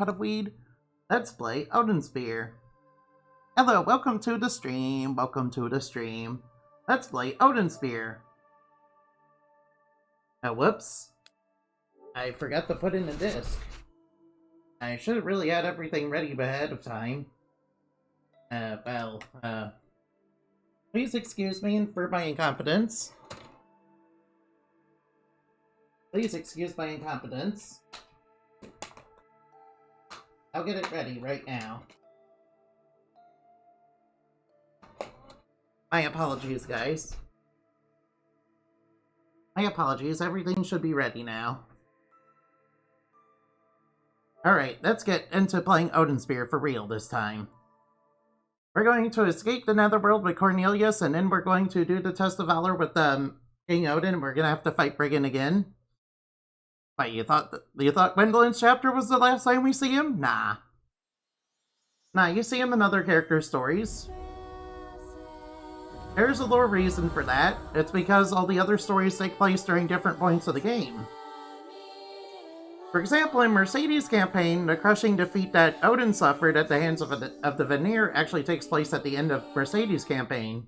pot of weed. Let's play Odin Spear. Hello, welcome to the stream. Welcome to the stream. Let's play Odin Spear. Oh, whoops. I forgot to put in a disc. I should have really had everything ready ahead of time. Please excuse me for my incompetence. Please excuse my incompetence. I'll get it ready right now. My apologies, guys. My apologies, everything should be ready now. Alright, let's get into playing Odin Spear for real this time. We're going to escape the Netherworld with Cornelius, and then we're going to do the Test of Valor with King Odin, and we're gonna have to fight Brigand again. Wait, you thought Gwendolyn's chapter was the last time we see him? Nah. Nah, you see him in other character stories. There's a lore reason for that. It's because all the other stories take place during different points of the game. For example, in Mercedes' campaign, the crushing defeat that Odin suffered at the hands of the Vanir actually takes place at the end of Mercedes' campaign.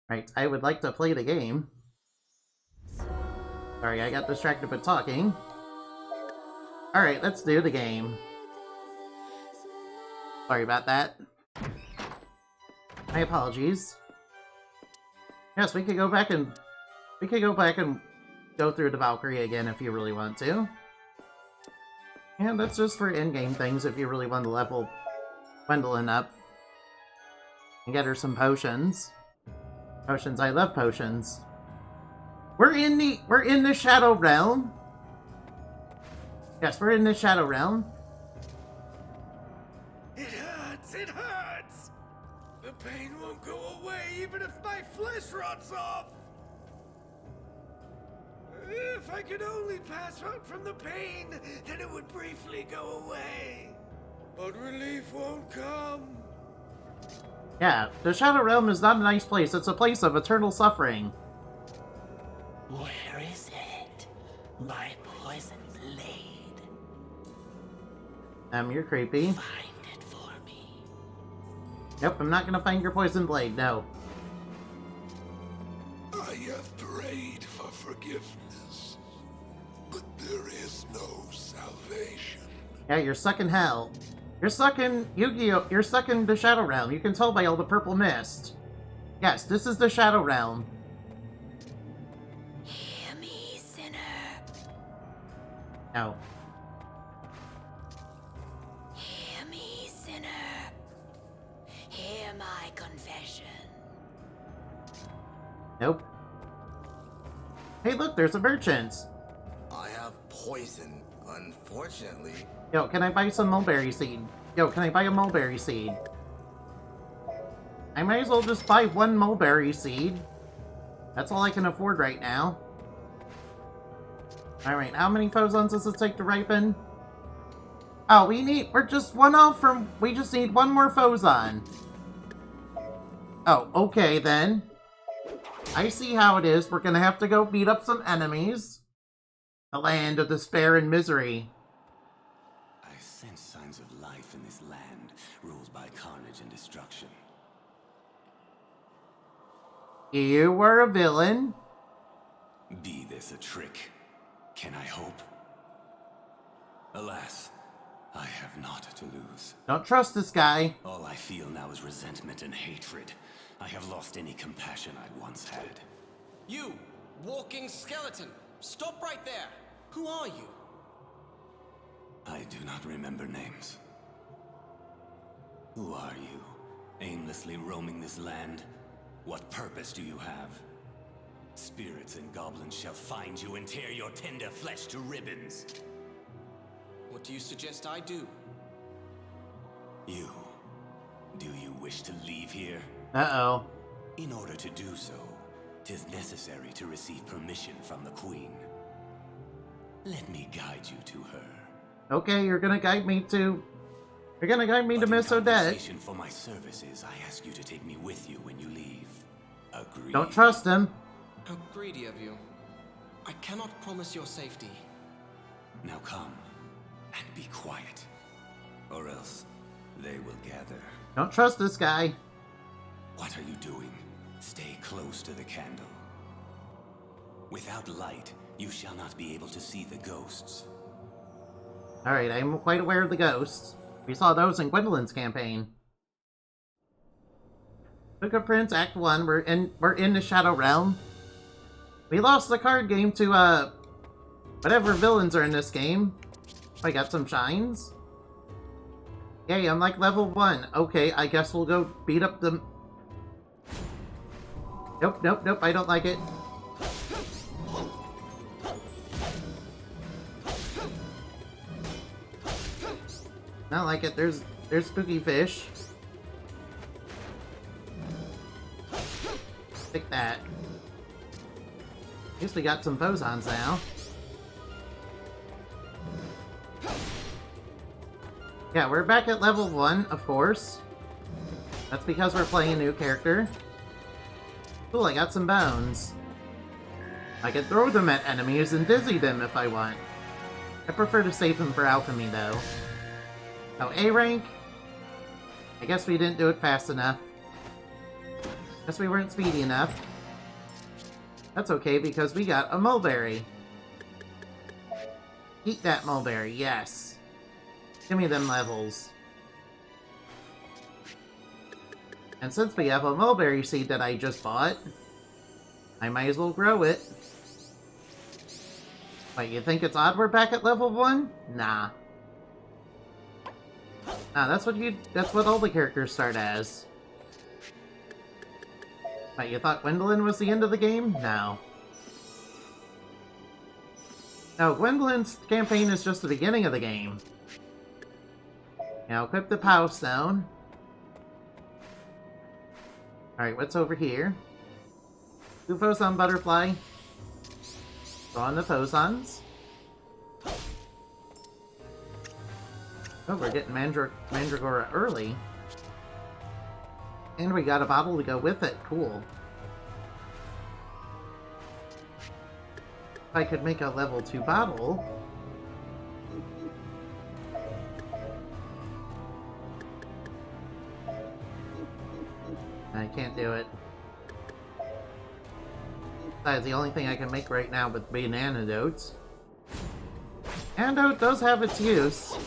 Right, I would like to play the game. Sorry, I got distracted with talking. Alright, let's do the game. Sorry about that. My apologies. Yes, we could go back and go through the Valkyrie again if you really want to. And that's just for in-game things if you really want to level Gwendolyn up. And get her some potions. Potions, I love potions. We're in the Shadow Realm. Yes, we're in the Shadow Realm. It hurts! It hurts! The pain won't go away even if my flesh rots off! If I could only pass out from the pain, then it would briefly go away. But relief won't come. Yeah, the Shadow Realm is not a nice place. It's a place of eternal suffering. Where is it? My poison blade. You're creepy. Find it for me. Nope, I'm not gonna find your poison blade, no. I have prayed for forgiveness, but there is no salvation. Yeah, you're stuck in hell. You're stuck in Yu-Gi-Oh! You're stuck in the Shadow Realm. You can tell by all the purple mist. Yes, this is the Shadow Realm. Hear me, sinner. No. Hear me, sinner. Hear my confession. Nope. Hey, look, there's a merchant. I have poison, unfortunately. Yo, can I buy some mulberry seed? Yo, can I buy a mulberry seed? I might as well just buy one mulberry seed. That's all I can afford right now. Alright, how many phosons does it take to ripen? Oh, we're just one off from, we just need one more phoson. Oh, okay then. I see how it is. We're gonna have to go beat up some enemies. The land of despair and misery. I sense signs of life in this land, ruled by carnage and destruction. You were a villain. Be this a trick? Can I hope? Alas, I have naught to lose. Don't trust this guy. All I feel now is resentment and hatred. I have lost any compassion I once had. You, walking skeleton! Stop right there! Who are you? I do not remember names. Who are you? Aimlessly roaming this land? What purpose do you have? Spirits and goblins shall find you and tear your tender flesh to ribbons. What do you suggest I do? You. Do you wish to leave here? Uh-oh. In order to do so, 'tis necessary to receive permission from the Queen. Let me guide you to her. Okay, you're gonna guide me to Miss Odette. compensation for my services, I ask you to take me with you when you leave. Agreed. Don't trust him. How greedy of you. cannot promise your safety. Now come, and be quiet. Or else, they will gather. Don't trust this guy. What are you doing? Stay close to the candle. Without light, you shall not be able to see the ghosts. Alright, I'm quite aware of the ghosts. We saw those in Gwendolyn's campaign. Book of Prince, Act 1, we're in the Shadow Realm. We lost the card game to, whatever villains are in this game. I got some shines. Yay, I'm like level 1. Okay, I guess we'll go beat up the... Nope, nope, nope, I don't like it. Not like it. There's spooky fish. Take that. At least we got some phosons now. Yeah, we're back at level 1, of course. That's because we're playing a new character. Cool, I got some bones. I can throw them at enemies and dizzy them if I want. I prefer to save them for alchemy, though. Oh, A rank? I guess we didn't do it fast enough. Guess we weren't speedy enough. That's okay, because we got a mulberry. Eat that mulberry, yes. Give me them levels. And since we have a mulberry seed that I just bought, I might as well grow it. Wait, you think it's odd we're back at level 1? Nah. Nah, that's what all the characters start as. Wait, you thought Gwendolyn was the end of the game? No. No, Gwendolyn's campaign is just the beginning of the game. Now, equip the Pow Stone. Alright, what's over here? Two Phoson Butterfly. Throw on the Phosons. Oh, we're getting Mandragora early. And we got a bottle to go with it. Cool. If I could make a level 2 bottle... I can't do it. Besides, the only thing I can make right now would be an antidote. Antidote does have its use.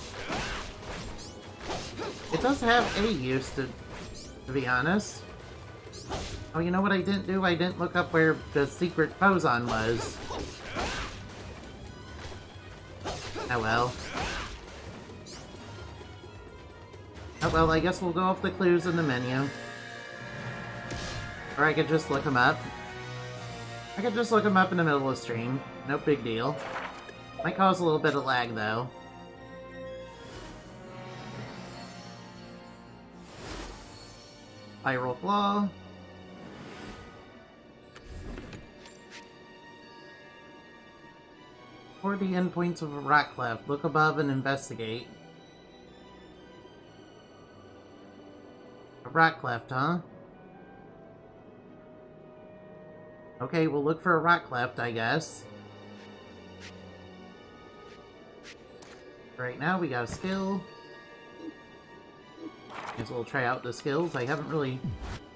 It does have a use, to be honest. Oh, you know what I didn't do? I didn't look up where the secret Phoson was. Oh well. Oh well, I guess we'll go off the clues in the menu. Or I could just look them up. I could just look them up in the middle of the stream. No big deal. Might cause a little bit of lag, though. Spiral Claw. For the endpoints of a rock cleft, look above and investigate. A rock cleft, huh? Okay, we'll look for a rock cleft, I guess. Right now, we got a skill. Guess we'll try out the skills. I haven't really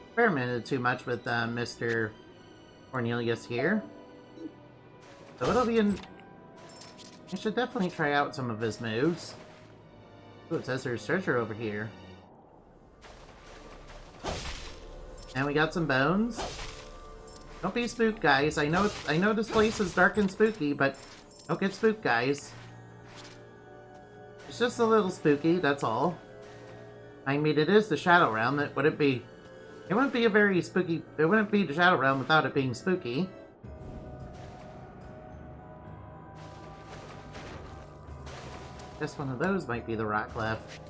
experimented too much with Mr. Cornelius here. So it'll be in... I should definitely try out some of his moves. Ooh, it says there's treasure over here. And we got some bones. Don't be spooked, guys. I know this place is dark and spooky, but don't get spooked, guys. It's just a little spooky, that's all. I mean, it is the Shadow Realm. It wouldn't be a very spooky... It wouldn't be the Shadow Realm without it being spooky. Guess one of those might be the rock cleft.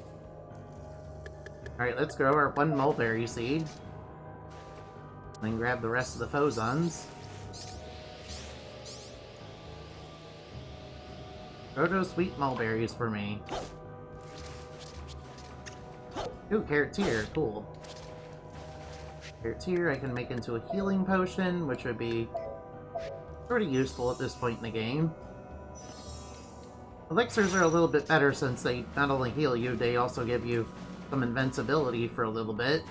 Alright, let's grow our one mulberry seed. Then grab the rest of the Phosons. Grow those sweet mulberries for me. Ooh, carrot tear, cool. Carrot tear I can make into a healing potion, which would be Pretty useful at this point in the game. Elixirs are a little bit better since they not only heal you, they also give you some invincibility for a little bit.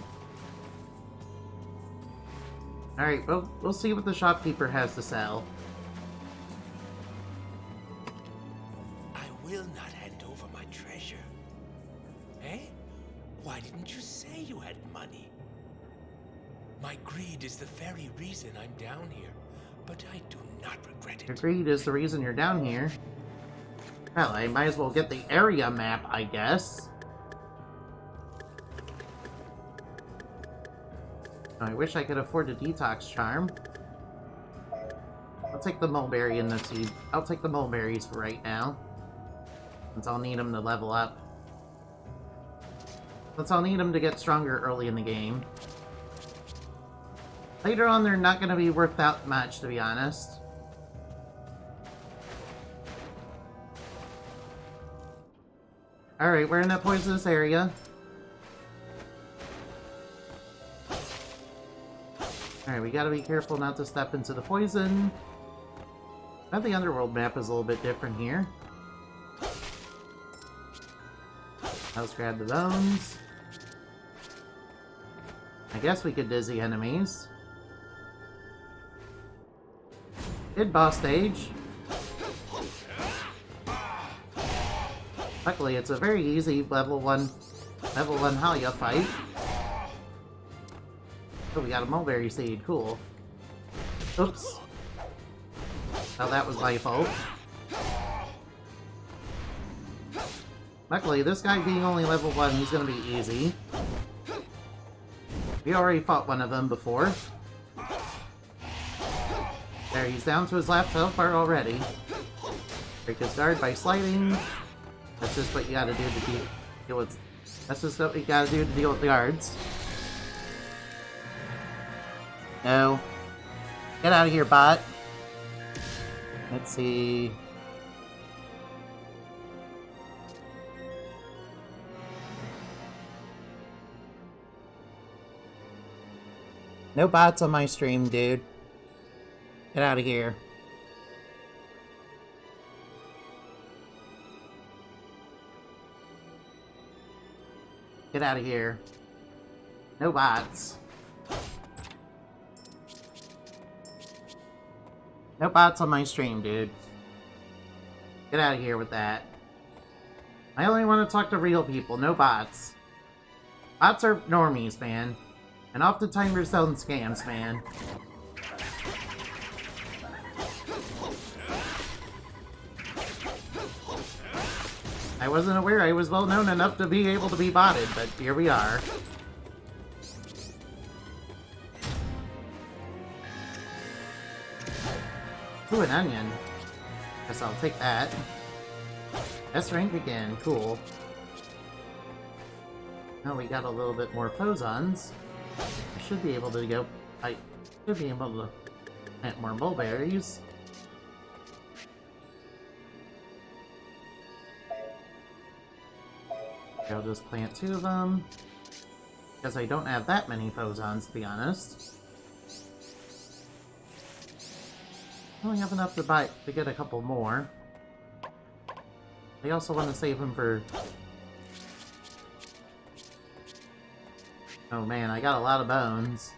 Alright, we'll see what the shopkeeper has to sell. I will not hand over my treasure. Eh? Why didn't you say you had money? My greed is the very reason I'm down here, but I do not regret Your it. greed is the reason you're down here. Well, I might as well get the area map, I guess. I wish I could afford a detox charm. I'll take the mulberry and the seed. I'll take the mulberries for right now. Since I'll need them to level up. Since I'll need them to get stronger early in the game. Later on, they're not going to be worth that much, to be honest. Alright, we're in that poisonous area. Alright, we gotta be careful not to step into the poison. I bet the Underworld map is a little bit different here. Let's grab the bones. I guess we could dizzy enemies. Mid boss stage. Luckily, it's a very easy level 1 Halia fight. Oh, we got a mulberry seed. Cool. Oops. Oh, that was my fault. Luckily, this guy being only level 1, he's gonna be easy. We already fought one of them before. There, he's down to his last health bar already. Break his guard by sliding. That's just what you gotta do to deal with. That's just what you gotta do to deal with the guards. No. Get out of here, bot. Let's see. No bots on my stream, dude. Get out of here. Get out of here. No bots. No bots on my stream, dude. Get out of here with that. I only want to talk to real people, no bots. Bots are normies, man. And oftentimes they're selling scams, man. I wasn't aware I was well known enough to be able to be botted, but here we are. Ooh, an onion. Guess I'll take that. S rank again, cool. Now we got a little bit more phosons. I should be able to go... I should be able to plant more mulberries. I'll just plant 2 of them. Because I don't have that many phosons, to be honest. I only have enough to get a couple more. I also want to save them for... Oh man, I got a lot of bones.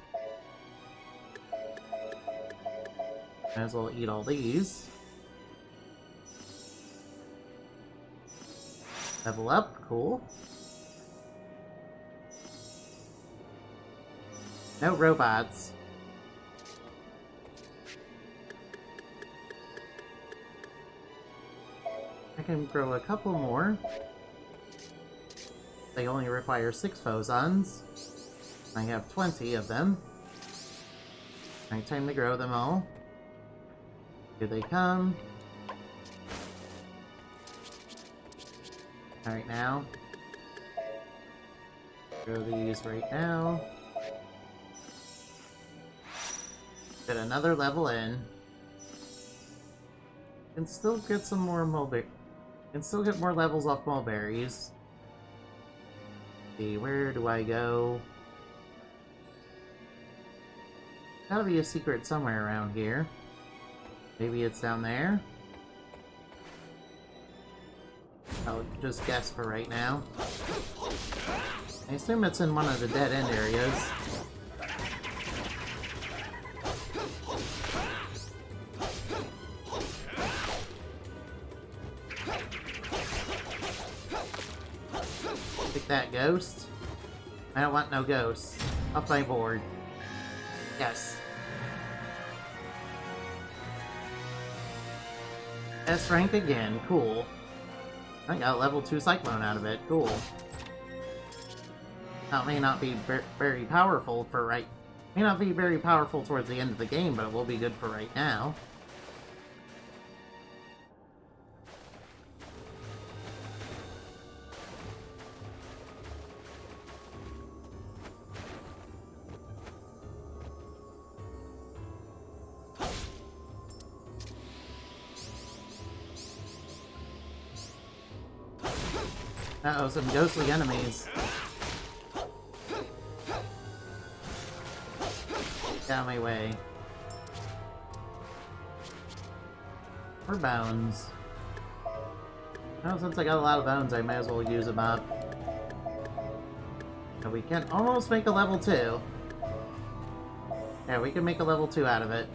Might as well eat all these. Level up, cool. No robots. I can grow a couple more. They only require 6 phosons. I have 20 of them. Alright, time to grow them all. Here they come. Alright, now. Grow these right now. Get another level in. Can still get some more mulberry. Can still get more levels off mulberries. See, where do I go? Gotta be a secret somewhere around here. Maybe it's down there? I'll just guess for right now. I assume it's in one of the dead-end areas. Take that, ghost. I don't want no ghosts. Off my board. Yes. S rank again. Cool. I got level 2 Cyclone out of it. Cool. That may not be very powerful for right... May not be very powerful towards the end of the game, but it will be good for right now. Uh-oh, some ghostly enemies. Get out of my way. For bones. Well, since I got a lot of bones, I might as well use them up. And we can almost make a level 2. Yeah, we can make a level 2 out of it.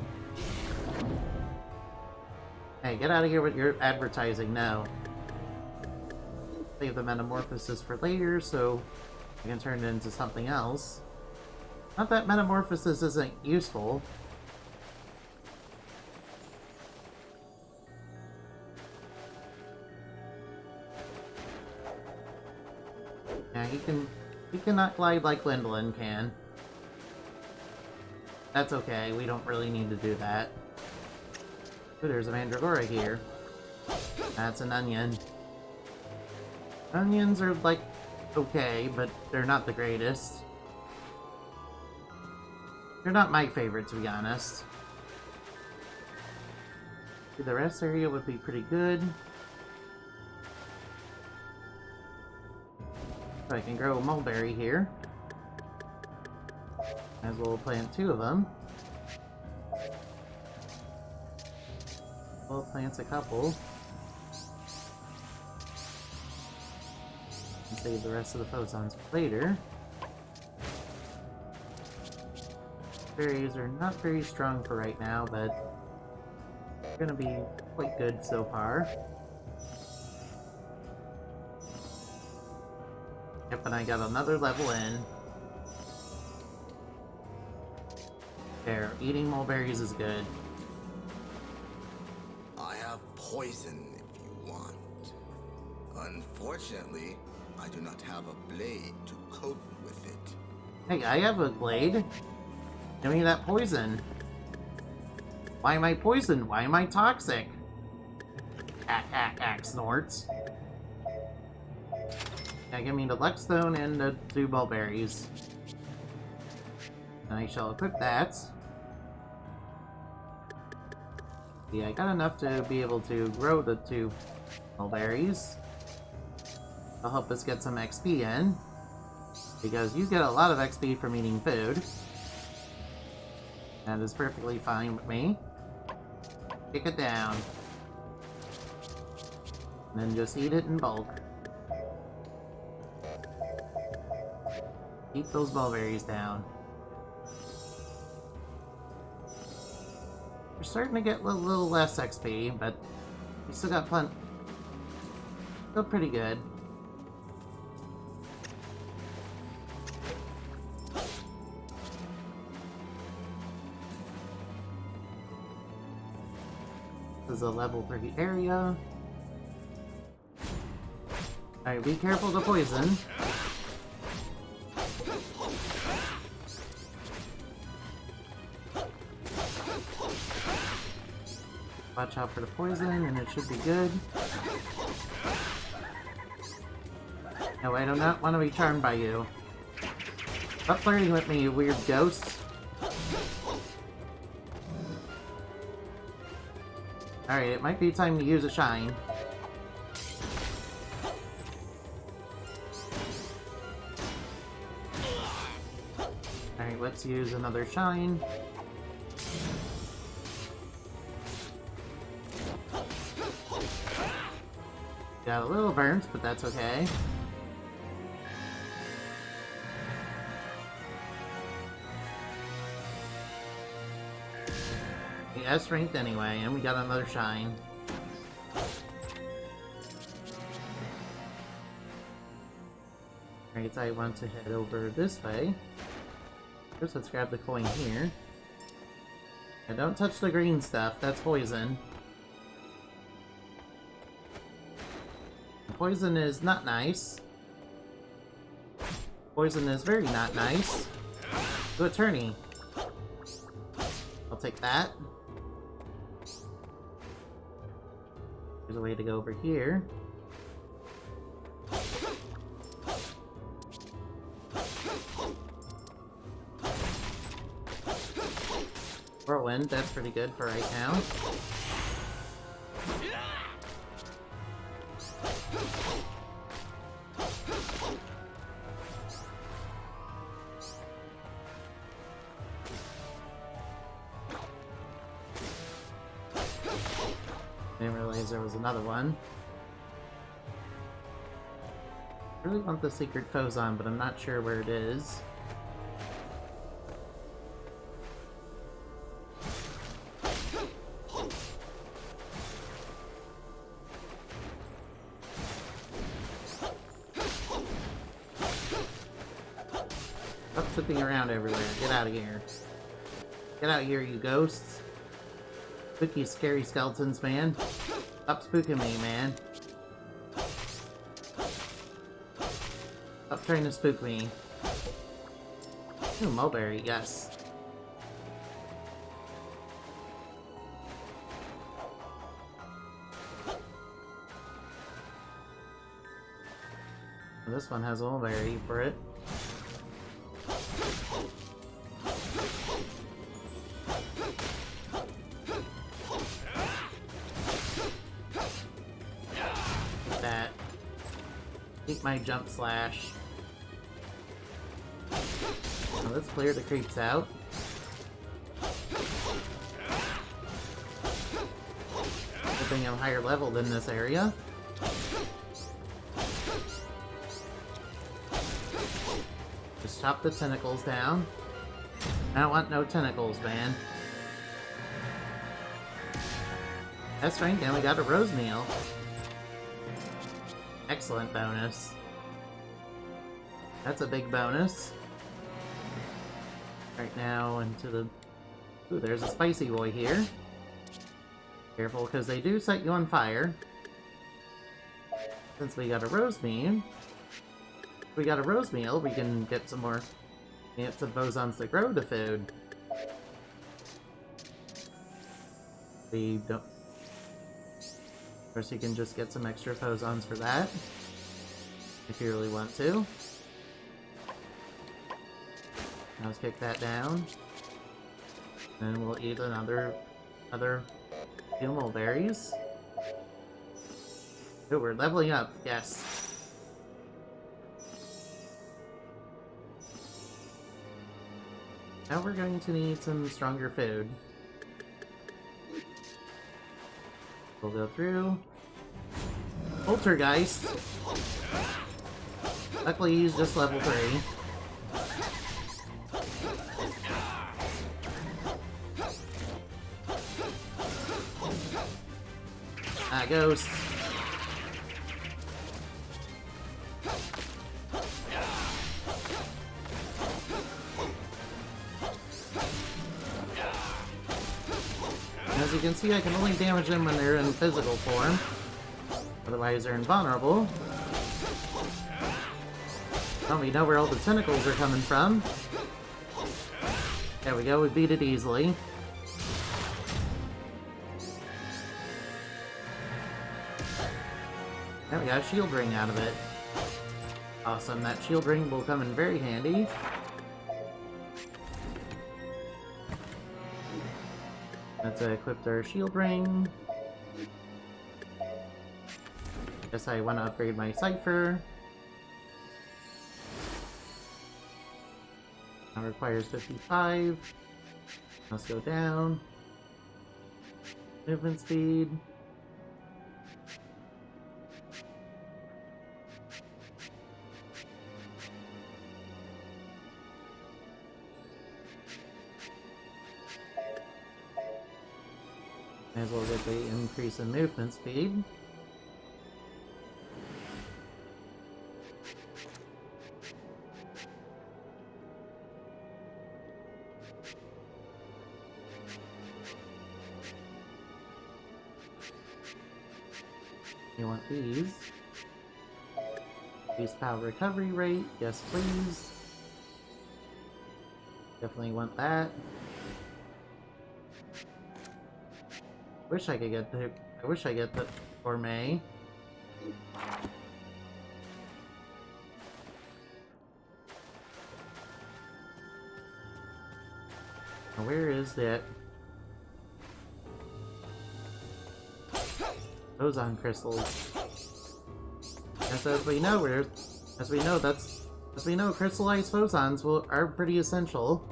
Hey, get out of here with your advertising now. Save the metamorphosis for later, so I can turn it into something else. Not that metamorphosis isn't useful. Yeah, he cannot glide like Gwendolyn can. That's okay, we don't really need to do that. Ooh, there's a Mandragora here. That's an onion. Onions are, like, okay, but they're not the greatest. They're not my favorite, to be honest. The rest area would be pretty good. So I can grow a mulberry here. Might as well plant 2 of them. We'll plant a couple. And save the rest of the photons for later. Berries are not very strong for right now, but they're gonna be quite good so far. Yep, and I got another level in. There, eating mulberries is good. I have poison if you want. Unfortunately, I do not have a blade to coat with it. Hey, I have a blade. Give me that poison. Why am I poisoned? Why am I toxic? Snorts. Yeah, give me the Luckstone and the 2 mulberries. And I shall equip that. Yeah, I got enough to be able to grow the 2 mulberries. That'll help us get some XP in. Because you get a lot of XP from eating food. That is perfectly fine with me. Kick it down. And then just eat it in bulk. Keep those mulberries down. We're starting to get a little less XP, but we still got plenty. Still pretty good. This is a level 3 area. Alright, be careful of the poison. Watch out for the poison, and it should be good. No, I do not want to be charmed by you. Stop flirting with me, you weird ghost. Alright, it might be time to use a shine. Alright, let's use another shine. Got a little burnt, but that's okay. We got strength anyway, and we got another shine. Alright, I want to head over this way. First, let's grab the coin here. And don't touch the green stuff, that's poison. Poison is not nice. Poison is very not nice. To attorney. I'll take that. There's a way to go over here. Whirlwind, that's pretty good for right now. Didn't realize there was another one. I really want the secret Phozon, but I'm not sure where it is. Stop flipping around everywhere. Get out of here. Get out here, you ghosts. Spooky, scary skeletons, man. Stop spooking me, man. Stop trying to spook me. Ooh, mulberry, yes. This one has a mulberry for it. That. Take my jump slash. Now let's clear the creeps out. Hoping I'm higher level than this area. Just chop the tentacles down. I don't want no tentacles, man. That's right, and we got a rose meal. Excellent bonus. That's a big bonus. Right now into the... Ooh, there's a spicy boy here. Careful, because they do set you on fire. Since we got a rose meal, we can get some more... Get some bosons that grow to food. We don't... Of course, you can just get some extra bosons for that. If you really want to. Now let's kick that down. And we'll eat another few mulberries. Oh, we're leveling up, yes. Now we're going to need some stronger food. We'll go through. Poltergeist. Luckily, he's just level 3. Ghost. As you can see, I can only damage them when they're in physical form. Otherwise, they're invulnerable. Oh, we know where all the tentacles are coming from. There we go, we beat it easily. Now we got a shield ring out of it. Awesome, that shield ring will come in very handy. Let's equip our shield ring. Guess I want to upgrade my cipher. Now requires 55. Let's go down. Movement speed. May as well get the increase in movement speed. You want these? Use power recovery rate, yes please. Definitely want that. I wish I get the gourmet. Now where is that? Ozone crystals. As we know, crystallized phosons are pretty essential.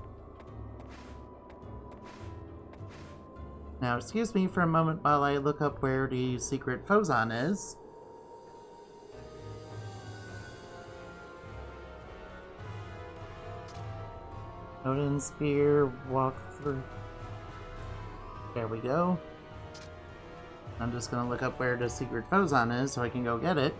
Now, excuse me for a moment while I look up where the secret phoson is. Odin Spear, walk through. There we go. I'm just gonna look up where the secret phoson is so I can go get it.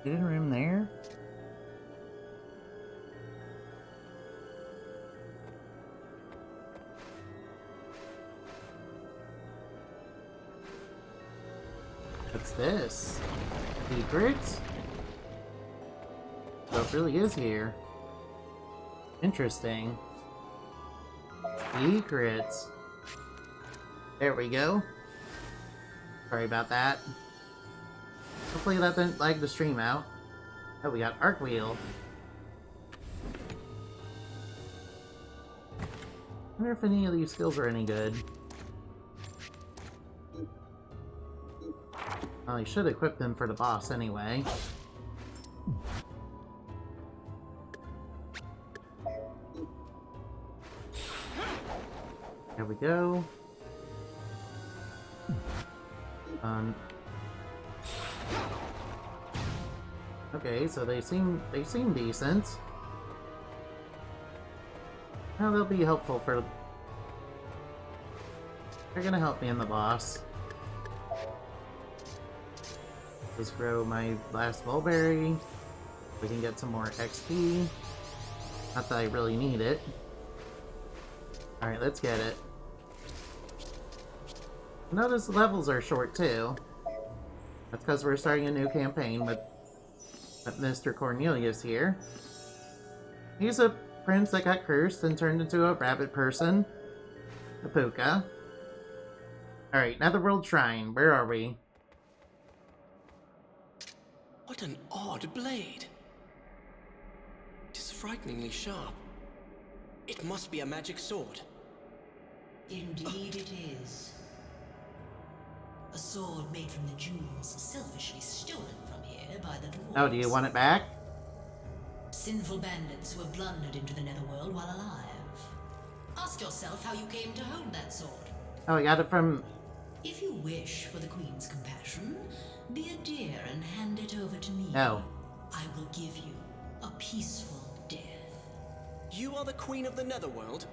Hidden room there? What's this? Secrets? So it really is here. Interesting. Secrets. There we go. Sorry about that. Hopefully that didn't lag the stream out. Oh, we got Arc Wheel. I wonder if any of these skills are any good. Well, I should equip them for the boss anyway. There we go. Okay, so they seem decent. Now they'll be helpful for... They're gonna help me in the boss. Just grow my last mulberry. We can get some more XP. Not that I really need it. Alright, let's get it. Notice the levels are short too. That's because we're starting a new campaign with Mr. Cornelius here. He's a prince that got cursed and turned into a rabbit person. A puka. Alright, Netherworld Shrine. Where are we? What an odd blade. It is frighteningly sharp. It must be a magic sword. Indeed it is. A sword made from the jewels selfishly stolen from here by the dwarves. Oh, do you want it back? Sinful bandits who have blundered into the netherworld while alive. Ask yourself how you came to hold that sword. Oh, I got it from... If you wish for the Queen's compassion, be a dear and hand it over to me. No. I will give you a peaceful death. You are the Queen of the Netherworld?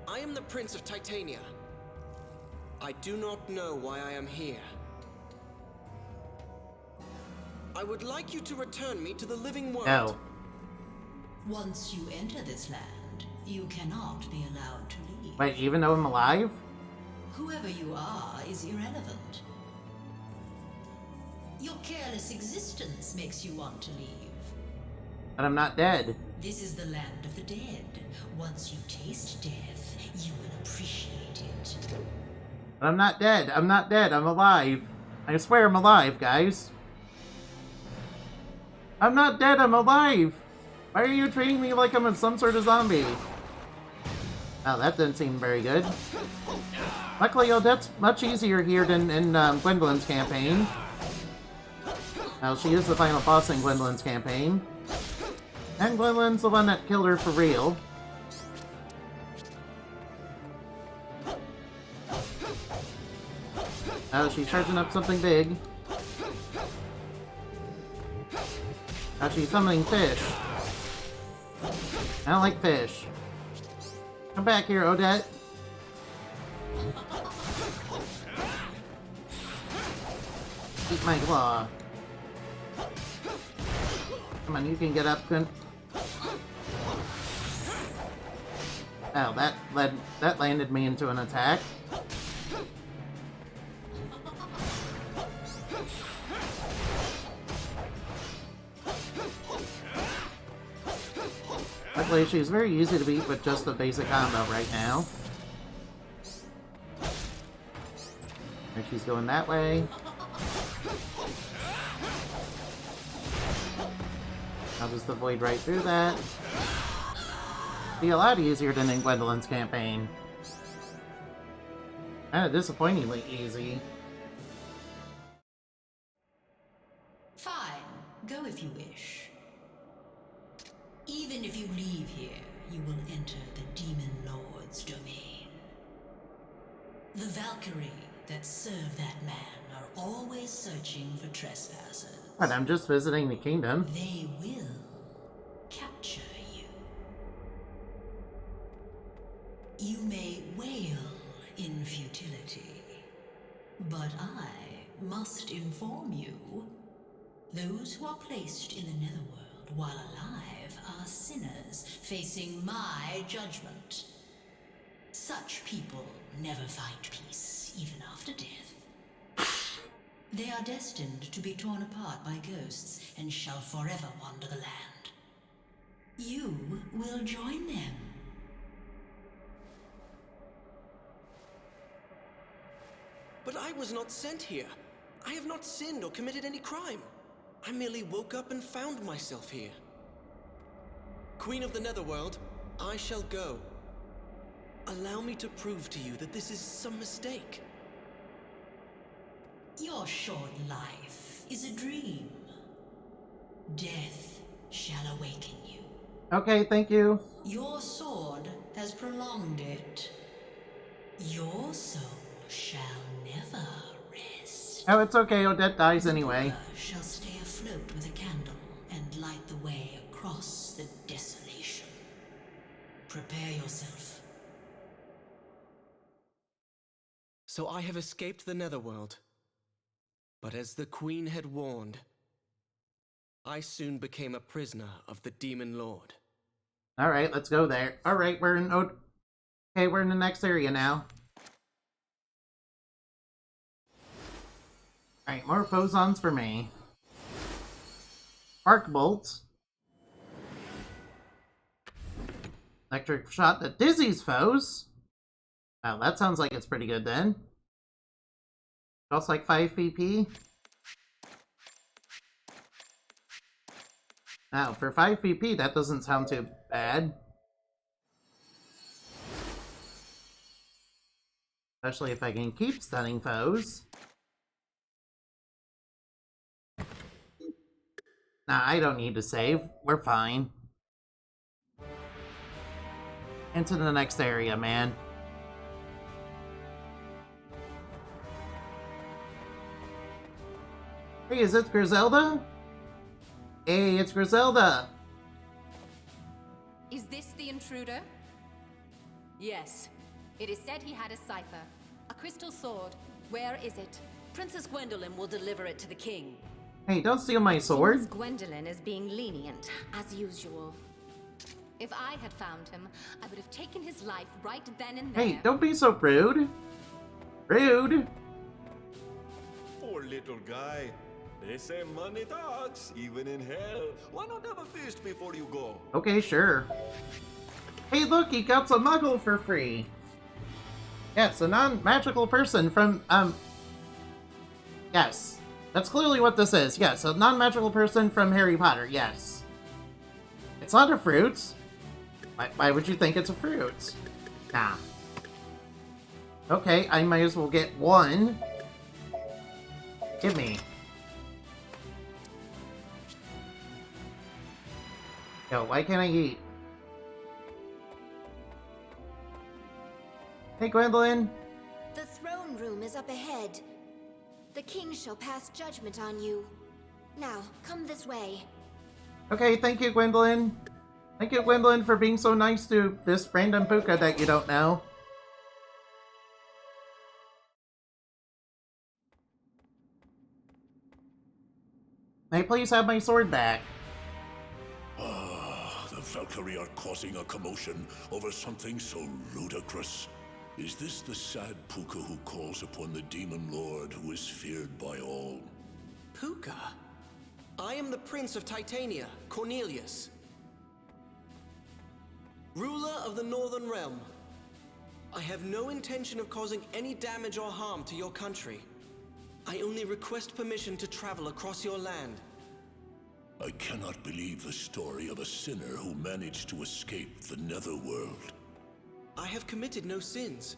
I am the Prince of Titania. I do not know why I am here. I would like you to return me to the living world. No. Once you enter this land, you cannot be allowed to leave. Wait, even though I'm alive? Whoever you are is irrelevant. Your careless existence makes you want to leave. But I'm not dead. This is the land of the dead. Once you taste death, you will appreciate it. But I'm not dead. I'm not dead. I'm alive. I swear I'm alive, guys. I'm not dead. I'm alive. Why are you treating me like I'm some sort of zombie? Oh, that didn't seem very good. Luckily, that's much easier here than in Gwendolyn's campaign. Now, she is the final boss in Gwendolyn's campaign. And Gwendolyn's the one that killed her for real. Oh, she's charging up something big. Now she's summoning fish. I don't like fish. Come back here, Odette. Eat my claw. Come on, you can get up, Quint. Oh, that landed me into an attack. Luckily, she's very easy to beat with just a basic combo right now. And she's going that way. I'll just avoid right through that. Be a lot easier than in Gwendolyn's campaign. Kinda disappointingly easy. Fine. Go if you wish. Even if you leave here, you will enter the Demon Lord's domain. The Valkyrie that serve that man are always searching for trespassers. But I'm just visiting the kingdom. They will capture you. You may wail in futility, but I must inform you. Those who are placed in the Netherworld while alive are sinners facing my judgment. Such people never find peace, even after death. They are destined to be torn apart by ghosts and shall forever wander the land. You will join them. But I was not sent here. I have not sinned or committed any crime. I merely woke up and found myself here. Queen of the Netherworld, I shall go. Allow me to prove to you that this is some mistake. Your short life is a dream. Death shall awaken you. Okay, thank you. Your sword has prolonged it. Your soul shall never rest. Oh, it's okay, Odette dies anyway. Valor shall stay afloat with a candle and light the way across the desolation. Prepare yourself. So I have escaped the Netherworld. But as the Queen had warned, I soon became a prisoner of the Demon Lord. Alright, let's go there. Alright, we're in okay, we're in the next area now. Alright, more phosons for me. Arc bolts. Electric shot that dizzies foes. Oh, that sounds like it's pretty good then. Costs like 5 PP. Now, for 5 PP, that doesn't sound too bad. Especially if I can keep stunning foes. Nah, I don't need to save. We're fine. Into the next area, man. Hey, is it Griselda? Hey, it's Griselda! Is this the intruder? Yes. It is said he had a cipher. A crystal sword. Where is it? Princess Gwendolyn will deliver it to the king. Hey, don't steal my sword. Seems Gwendolyn is being lenient, as usual. If I had found him, I would have taken his life right then and there. Hey, don't be so rude. Rude. Poor little guy. They say money talks, even in hell. Why not have a feast before you go? Okay, sure. Hey, look, he got some muggle for free. Yes, a non-magical person from, yes. That's clearly what this is. Yes, a non-magical person from Harry Potter, yes. It's not a fruit. Why would you think it's a fruit? Nah. Okay, I might as well get one. Give me. Yo, why can't I eat? Hey, Gwendolyn. The throne room is up ahead. The king shall pass judgment on you. Now, come this way. Okay, thank you, Gwendolyn. Thank you, Gwendolyn, for being so nice to this random puka that you don't know. May I please have my sword back? The Valkyrie are causing a commotion over something so ludicrous. Is this the sad Puka who calls upon the Demon Lord who is feared by all? Puka? I am the Prince of Titania, Cornelius. Ruler of the Northern Realm. I have no intention of causing any damage or harm to your country. I only request permission to travel across your land. I cannot believe the story of a sinner who managed to escape the Netherworld. I have committed no sins.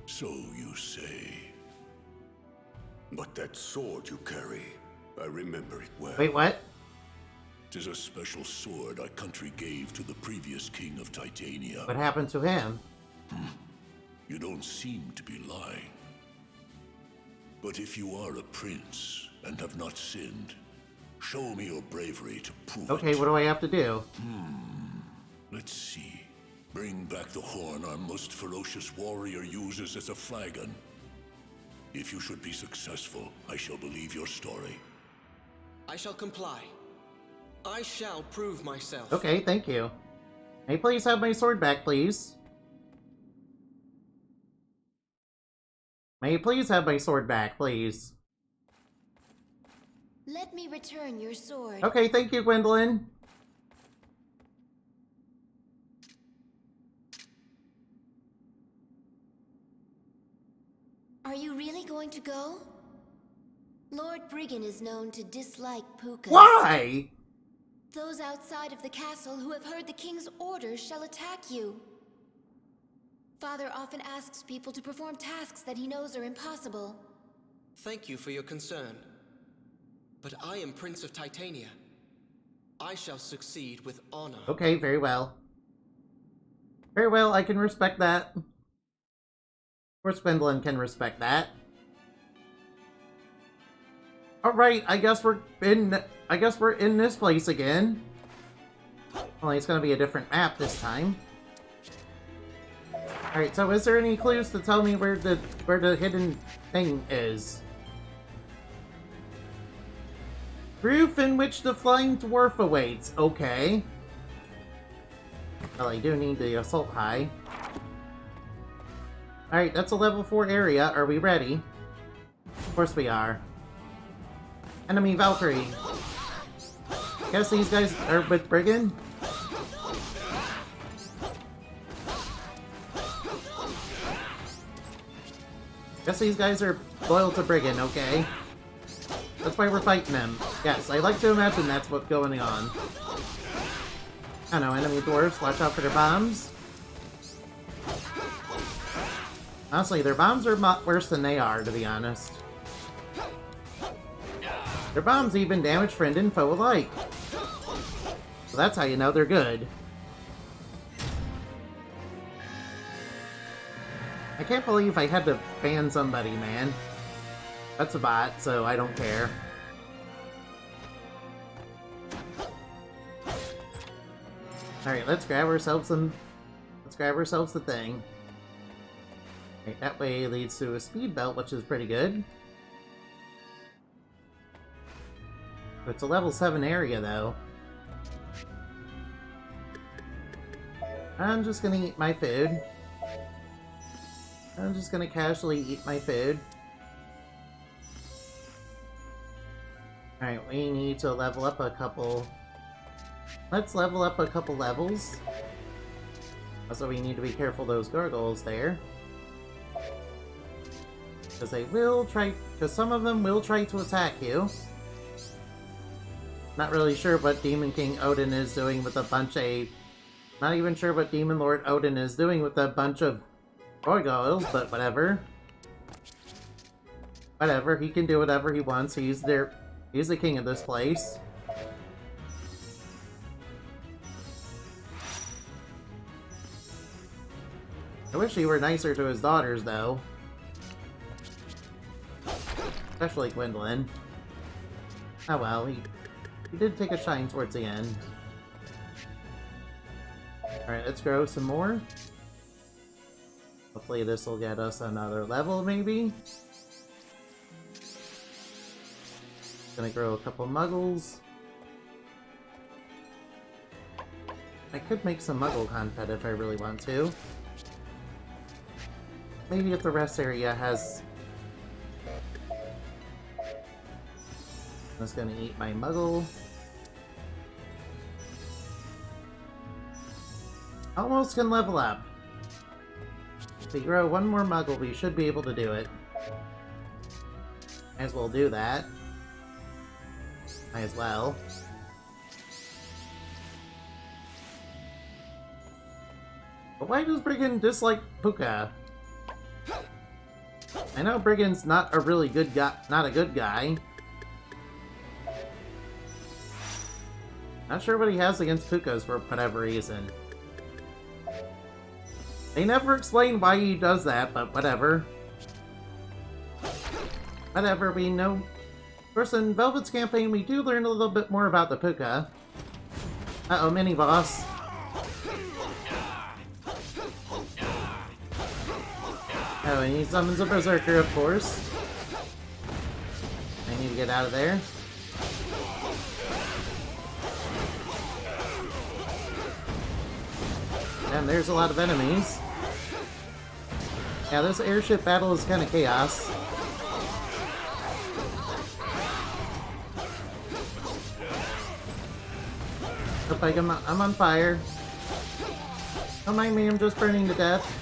So you say. But that sword you carry, I remember it well. Wait, what? 'Tis a special sword our country gave to the previous king of Titania. What happened to him? You don't seem to be lying. But if you are a prince and have not sinned, show me your bravery to prove Okay, it. what do I have to do? Let's see. Bring back the horn our most ferocious warrior uses as a flagon. If you should be successful, I shall believe your story. I shall comply. I shall prove myself. Okay, thank you. May I please have my sword back, please? May you please have my sword back, please? Let me return your sword. Okay, thank you, Gwendolyn. Are you really going to go? Lord Briggan is known to dislike pukas. Why? Those outside of the castle who have heard the king's orders shall attack you. Father often asks people to perform tasks that he knows are impossible. Thank you for your concern. But I am Prince of Titania. I shall succeed with honor. Okay, very well. Very well, I can respect that. Of course, Gwendolyn can respect that. Alright, I guess we're in this place again. Only it's gonna be a different map this time. Alright, so is there any clues to tell me where the hidden thing is? Roof in which the Flying Dwarf awaits. Okay. Well, I do need the assault high. Alright, that's a level 4 area. Are we ready? Of course we are. Enemy Valkyrie. Guess these guys are with Brigand? Guess these guys are loyal to Brigand, okay? That's why we're fighting them. Yes, I like to imagine that's what's going on. I don't know, enemy dwarves, watch out for their bombs. Honestly, their bombs are worse than they are, to be honest. Their bombs even damage friend and foe alike. So that's how you know they're good. I can't believe I had to ban somebody, man. That's a bot, so I don't care. Alright, let's grab ourselves some... Let's grab ourselves the thing. Right, that way leads to a speed belt, which is pretty good. It's a level 7 area, though. I'm just gonna eat my food. I'm just gonna casually eat my food. Alright, we need to level up a couple... Let's level up a couple levels. Also, we need to be careful of those gargoyles there. Because they will try... Because some of them will try to attack you. Not really sure what Demon King Odin is doing with a bunch of... Not even sure what Demon Lord Odin is doing with a bunch of gargoyles, but whatever. Whatever, he can do whatever he wants. He's the king of this place. I wish he were nicer to his daughters, though. Especially Gwendolyn. Oh well, he did take a shine towards the end. Alright, let's grow some more. Hopefully this will get us another level, maybe? Gonna grow a couple muggles. I could make some muggle confet if I really want to. Maybe if the rest area has... I'm just gonna eat my muggle. Almost can level up. If we grow one more muggle, we should be able to do it. Might as well do that. Might as well. But why does Brigand dislike Puka? I know Brigand's not a really good guy, not a good guy. Not sure what he has against Pukas for whatever reason. They never explain why he does that, but whatever. Whatever, we know. Of course, in Velvet's campaign, we do learn a little bit more about the Puka. Uh-oh, mini-boss. Oh, and he summons a Berserker, of course. I need to get out of there. And there's a lot of enemies. Yeah, this airship battle is kind of chaos. Look like I'm on fire. Don't mind me, I'm just burning to death.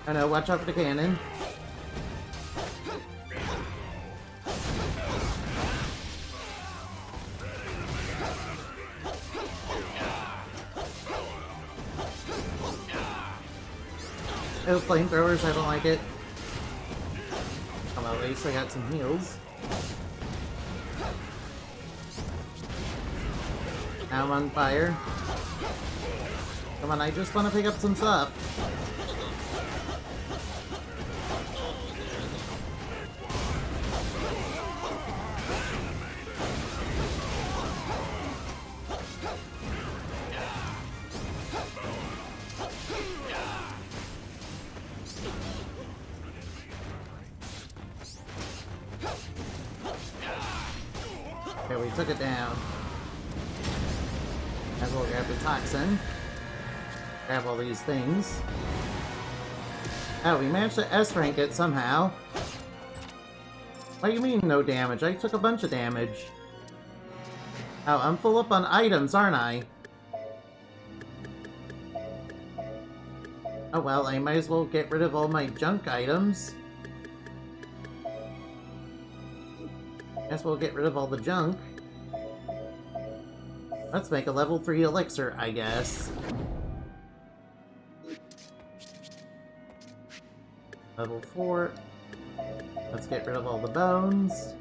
Oh no, watch out for the cannon. Oh, flamethrowers, I don't like it. Well, at least I got some heals. Now I'm on fire. Come on, I just want to pick up some stuff. Okay, we took it down. As well grab the toxin. Grab all these things. Oh, we managed to S-rank it somehow. What do you mean, no damage? I took a bunch of damage. Oh, I'm full up on items, aren't I? Oh well, I might as well get rid of all my junk items. Guess we'll get rid of all the junk. Let's make a level 3 elixir, I guess. Level 4. Let's get rid of all the bones.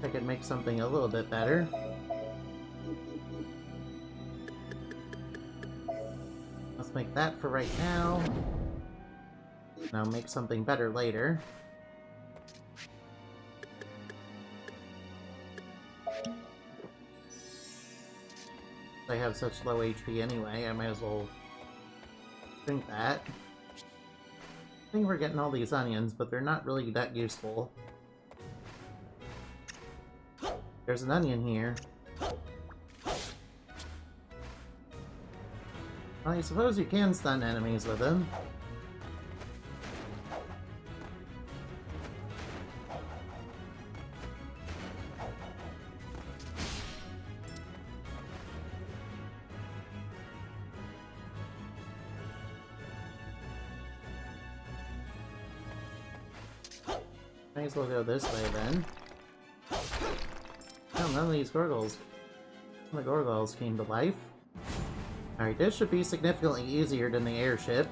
I could make something a little bit better. Let's make that for right now. Now make something better later. I have such low HP anyway, I might as well drink that. I think we're getting all these onions, but they're not really that useful. There's an onion here. Well, I suppose you can stun enemies with them. Might as well go this way then. Oh, none of these Gorgles. The Gorgles came to life. Alright, this should be significantly easier than the airship.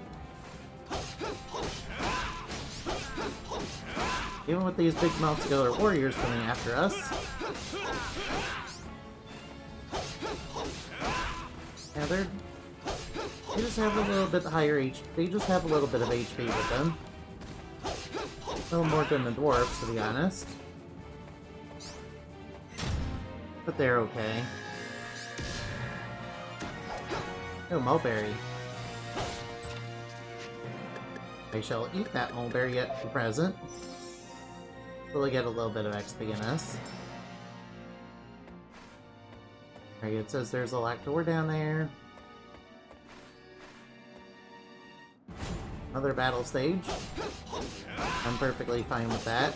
Even with these big muscular warriors coming after us. Yeah, they just have a little bit higher HP. They just have a little bit of HP with them. A little more than the dwarves, to be honest. But they're okay. Oh, mulberry. I shall eat that mulberry at the present. Will I get a little bit of XP in us? Alright, it says there's a locked door down there. Another battle stage. I'm perfectly fine with that.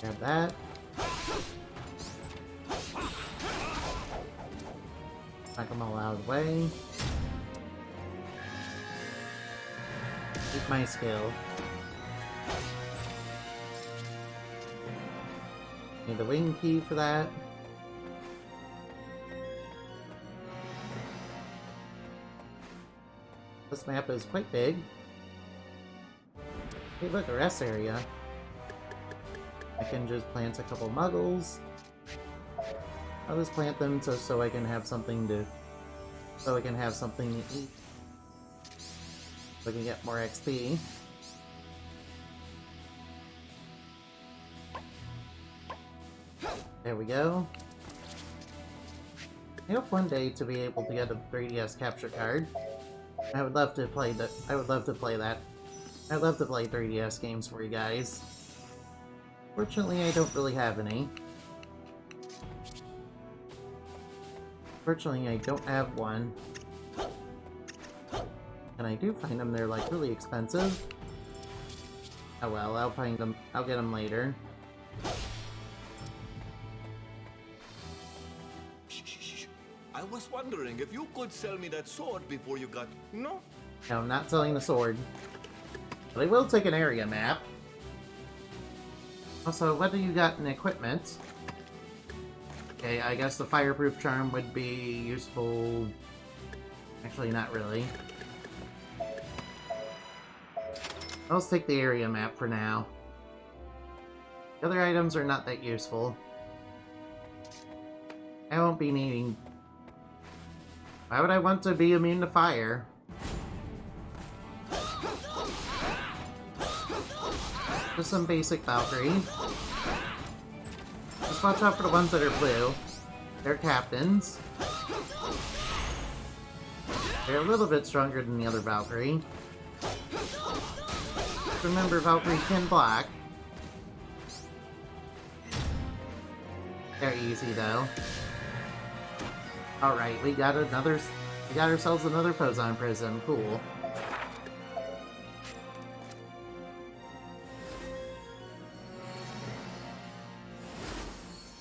Grab that. Knock them all out of the way. Keep my skill. Need the wing key for that. This map is quite big. Hey, look, a rest area. I can just plant a couple muggles. I'll just plant them so I can have something to... so I can have something to eat. So I can get more XP. There we go. I hope one day to be able to get a 3DS capture card. I would love to play that. I would love to play that. I'd love to play 3DS games for you guys. Fortunately, I don't really have any. Fortunately, I don't have one. And I do find them, they're like really expensive. Oh well, I'll find them. I'll get them later. I was wondering if you could sell me that sword before you got... No? No, I'm not selling the sword. But I will take an area map. Also, what do you got in equipment? Okay, I guess the fireproof charm would be useful... Actually, not really. Let's take the area map for now. The other items are not that useful. I won't be needing... Why would I want to be immune to fire? Just some basic Valkyrie. Just watch out for the ones that are blue. They're captains. They're a little bit stronger than the other Valkyrie. Remember, Valkyrie can block. They're easy though. Alright, we got ourselves another Poison Prism. Cool.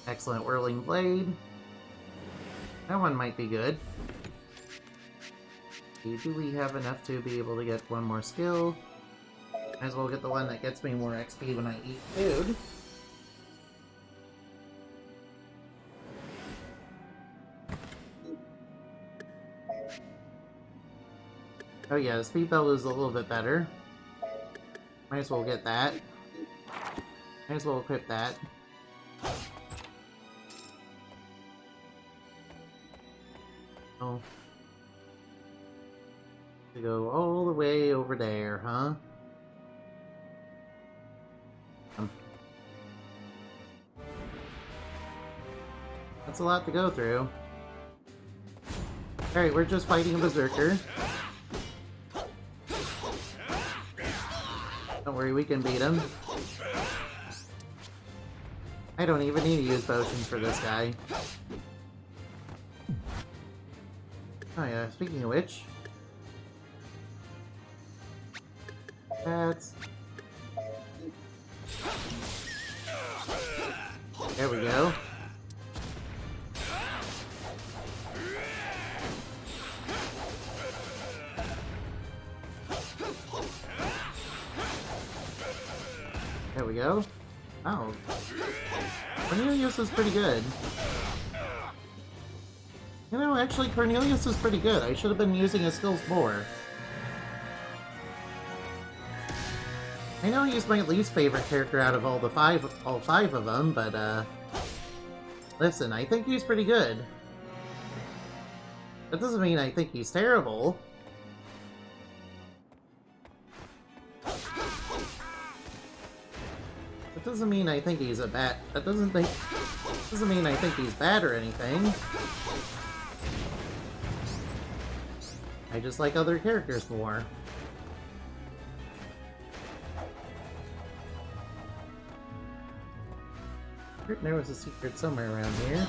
Excellent Whirling Blade. That one might be good. Okay, do we have enough to be able to get one more skill? Might as well get the one that gets me more XP when I eat food. Oh yeah, the speed belt is a little bit better. Might as well get that. Might as well equip that. Oh. To go all the way over there, huh? That's a lot to go through. Alright, we're just fighting a berserker. Don't worry, we can beat him. I don't even need to use potions for this guy. Oh yeah, speaking of which... That's... There we go. There we go. Oh. Cornelius is pretty good. You know, actually, Cornelius is pretty good. I should have been using his skills more. I know he's my least favorite character out of all five of them, but, listen, I think he's pretty good. That doesn't mean I think he's terrible. That doesn't mean I think he's that doesn't mean I think he's bad or anything. I just like other characters more. There was a secret somewhere around here.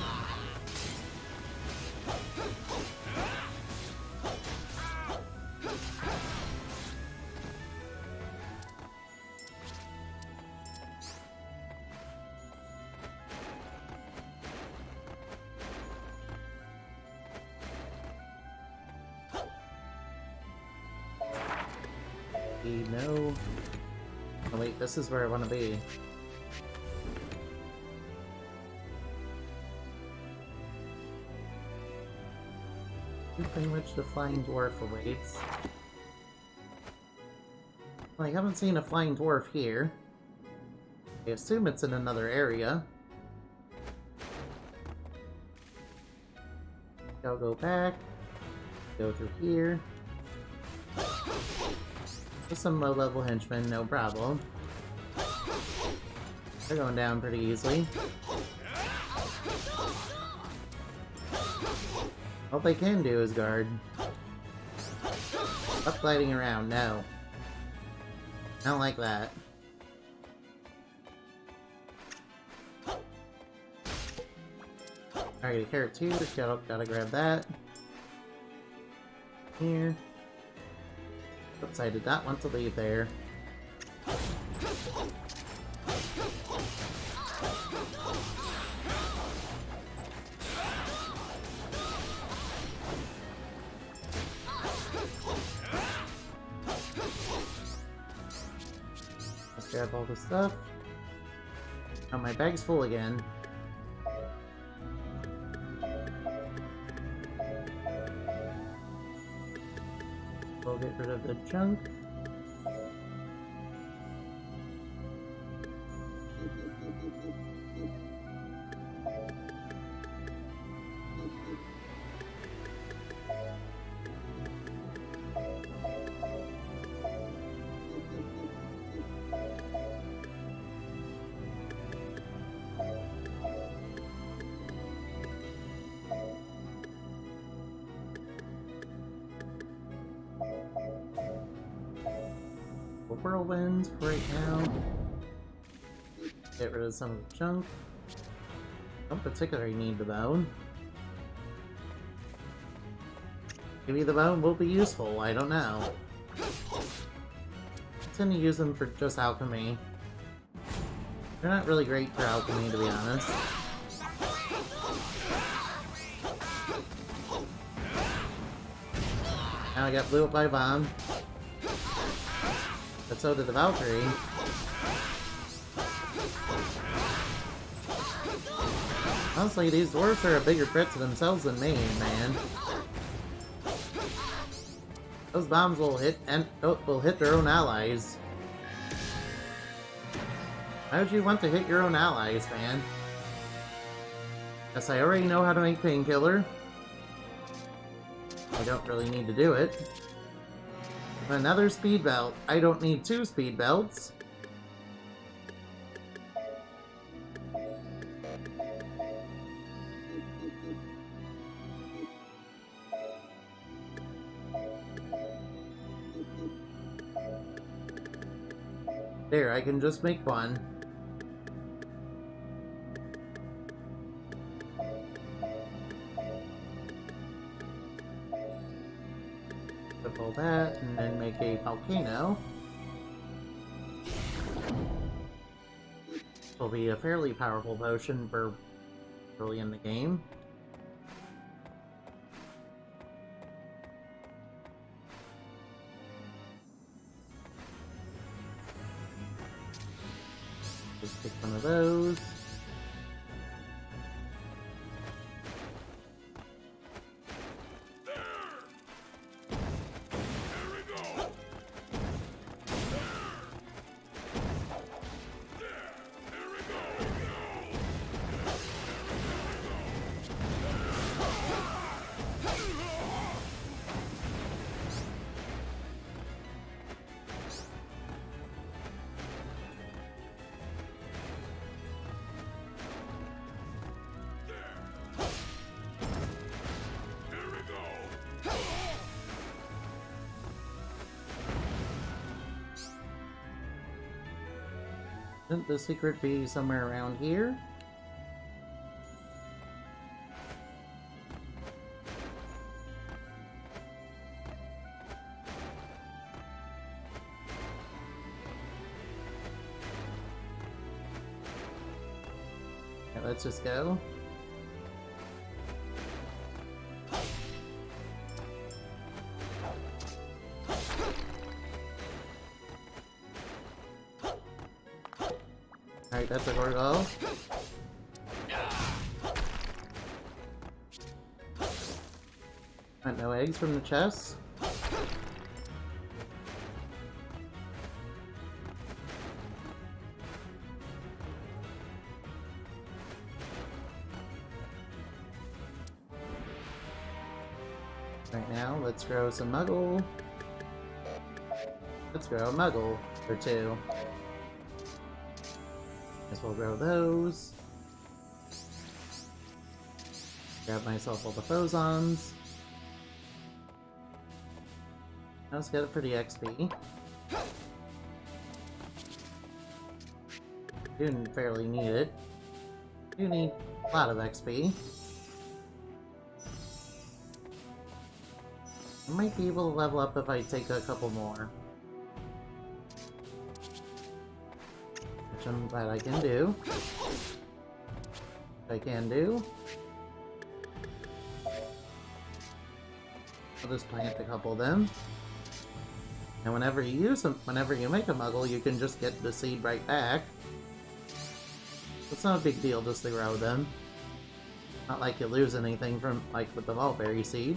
No. Oh wait, this is where I want to be. Pretty much the Flying Dwarf awaits. Well, I haven't seen a Flying Dwarf here. I assume it's in another area. I'll go back. Go through here. With some low-level henchmen, no problem. They're going down pretty easily. All they can do is guard. Stop gliding around, no. I don't like that. Alright, a carrot too, gotta grab that. Here. Oops, I did not want to leave there. Let's grab all the stuff. Oh, my bag's full again. We'll get rid of the junk. Whirlwinds for right now. Get rid of some of the junk. Don't particularly need the bone. Maybe the bone will be useful, I don't know. I tend to use them for just alchemy. They're not really great for alchemy, to be honest. Now I got blew up by a bomb. But so did the Valkyrie. Honestly, these dwarves are a bigger threat to themselves than me, man. Those bombs will hit their own allies. Why would you want to hit your own allies, man? Guess I already know how to make painkiller. I don't really need to do it. Another speed belt. I don't need 2 speed belts. There, I can just make one. Triple that, and then make a volcano. This will be a fairly powerful potion for early in the game. Just pick one of those. Shouldn't the secret be somewhere around here? Okay, let's just go. Alright, that's a Gorgle. Got no eggs from the chest. Right now, let's grow some Muggle. Let's grow a Muggle or two. Guess we'll grow those. Grab myself all the Phozons. Let's get it for the XP. Do fairly need it. Do need a lot of XP. I might be able to level up if I take a couple more. Which I'm glad I can do. I can do. I'll just plant a couple of them. And whenever you use them, whenever you make a Muggle, you can just get the seed right back. It's not a big deal just to grow them. Not like you lose anything from, like, with the Mulberry seed.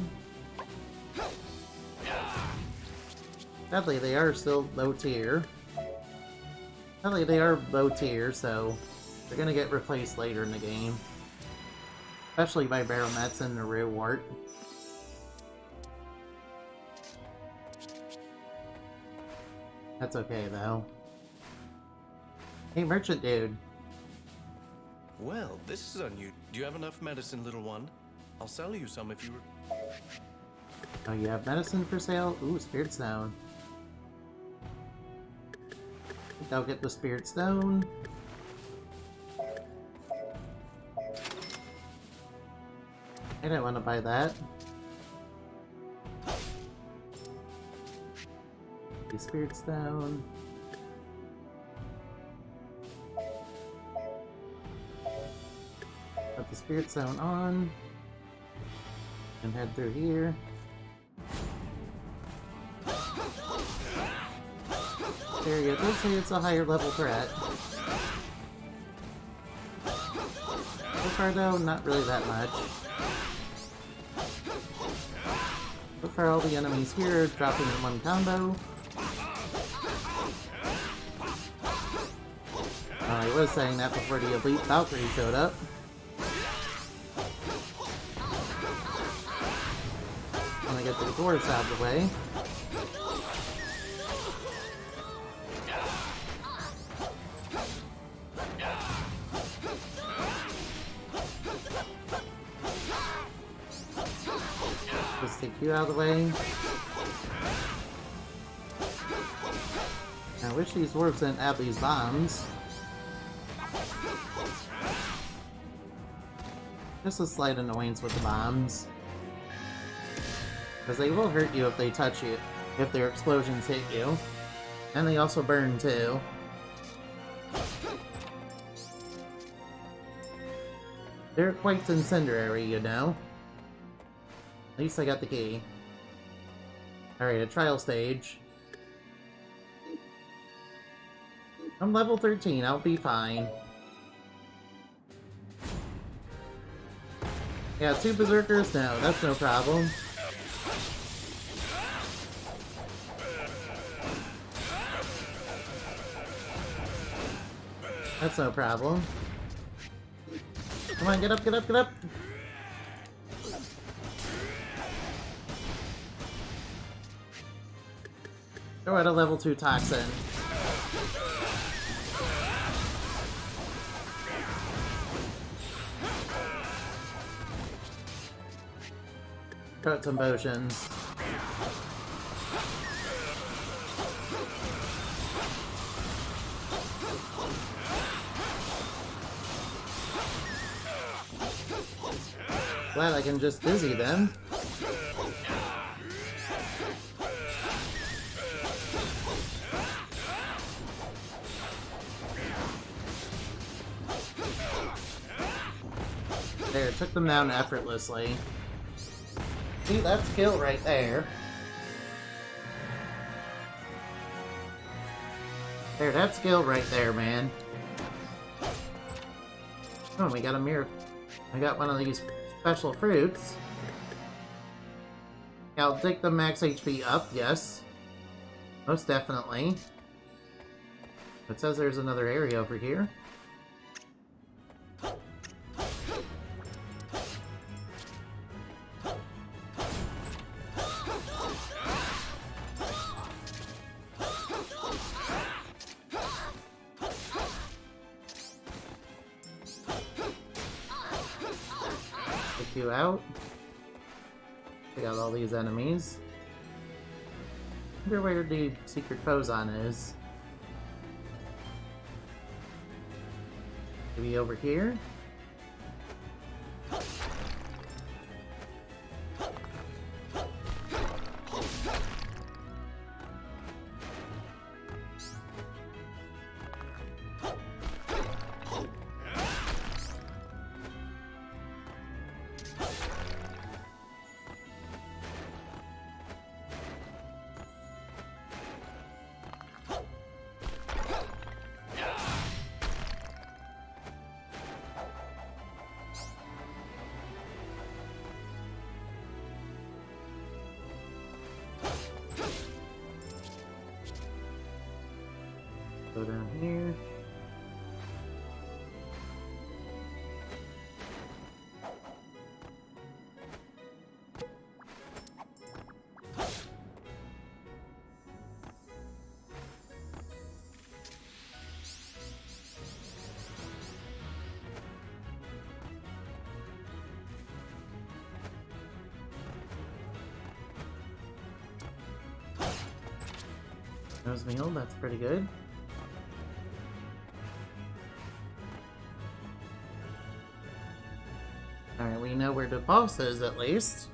Sadly, they are still low tier. Sadly, they are low tier, so they're gonna get replaced later in the game. Especially by Baromets and the Rewart. That's okay, though. Hey, merchant dude. Well, this is unusual. Do you have enough medicine, little one? I'll sell you some if you... Oh, you have medicine for sale? Ooh, Spirit Stone. I think I'll get the Spirit Stone. I don't want to buy that. The Spirit Stone. Put the Spirit Stone on. And head through here. There you go. Let's say it's a higher level threat. So far though, not really that much. So far all the enemies here are dropping in one combo. I was saying that before the Elite Valkyrie showed up. I'm gonna get the dwarves out of the way. Let's take you out of the way. I wish these dwarves didn't have these bombs. Just a slight annoyance with the bombs. Because they will hurt you if they touch you, if their explosions hit you. And they also burn too. They're quite incendiary, you know. At least I got the key. Alright, a trial stage. I'm level 13, I'll be fine. Yeah, 2 Berserkers? No, that's no problem. That's no problem. Come on, get up, get up, get up! Throw out a level 2 Toxin. Throw out some potions. Glad I can just dizzy them. There, took them down effortlessly. See, that's skill right there. There, that's skill right there, man. Oh, we got a mirror. I got one of these special fruits. I'll take the max HP up, yes. Most definitely. It says there's another area over here. You out. We got all these enemies. I wonder where the secret Fozon is. Maybe over here? Go down here. Nose meal, that's pretty good. Alright, we know where the boss is at least.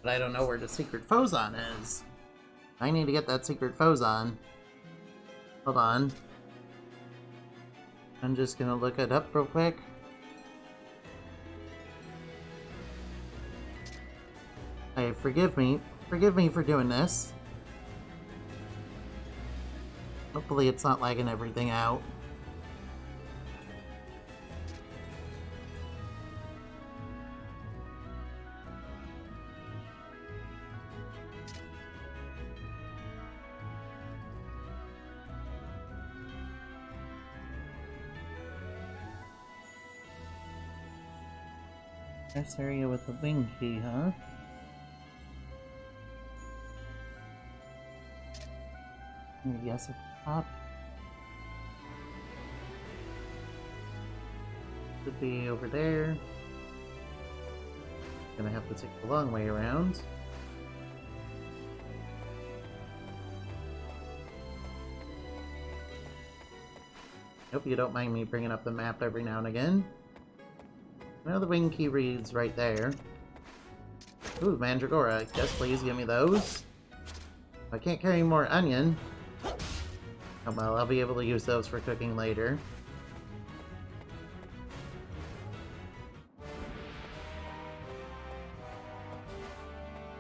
But I don't know where the secret Fozon is. I need to get that secret Fozon. Hold on. I'm just gonna look it up real quick. Hey, forgive me. Forgive me for doing this. Hopefully it's not lagging everything out. This area with the wing key, huh? Yes, at the top. Could be over there. Gonna have to take the long way around. Hope you don't mind me bringing up the map every now and again. Now the wing key reads right there. Ooh, Mandragora. Yes, please give me those. If I can't carry more onion, oh well, I'll be able to use those for cooking later.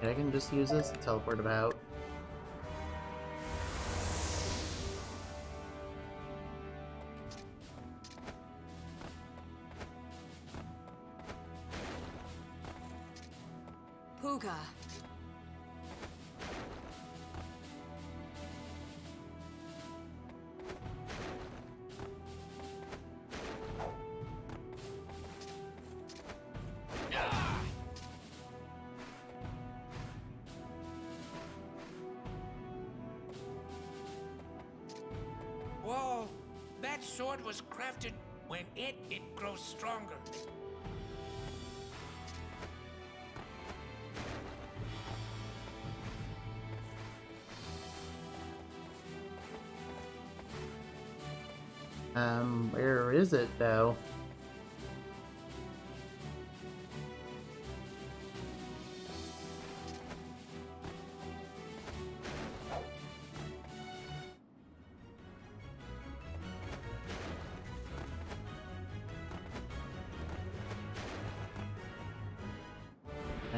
I can just use this to teleport about. Puga. Whoa, that sword was crafted when it grows stronger. Where is it though?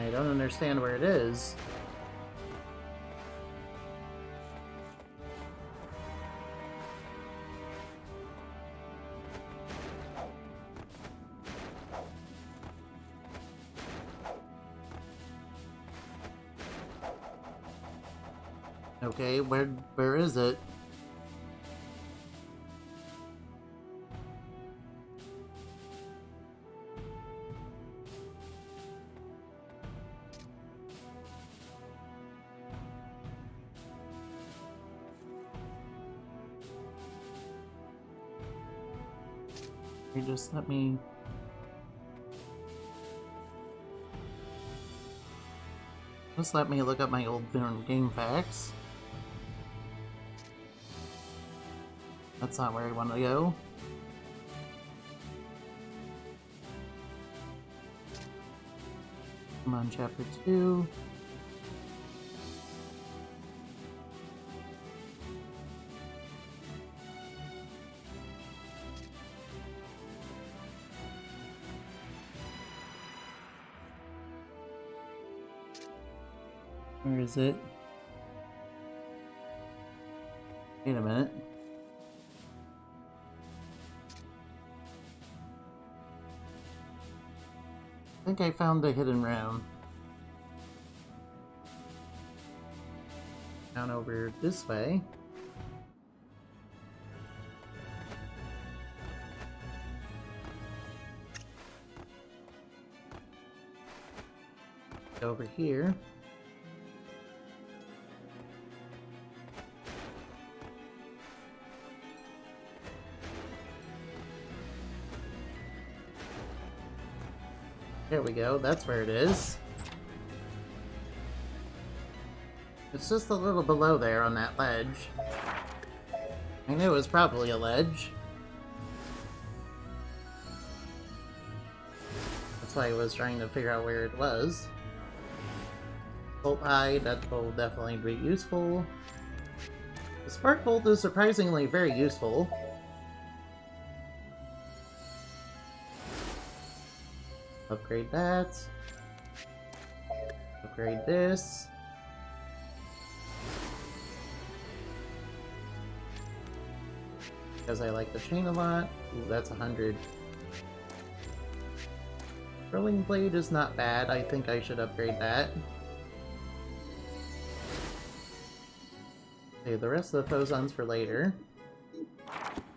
I don't understand where it is. Okay, where is it? You just let me... Just let me look up my old game facts. That's not where I want to go. Come on, chapter 2. Where is it? Wait a minute. I think I found the hidden room. Down over this way. Over here. There we go, that's where it is. It's just a little below there on that ledge. I knew it was probably a ledge. That's why I was trying to figure out where it was. Bolt hide, that will definitely be useful. The spark bolt is surprisingly very useful. Upgrade that. Upgrade this. Because I like the chain a lot. Ooh, that's 100. Rolling blade is not bad. I think I should upgrade that. Okay, the rest of the phosons for later.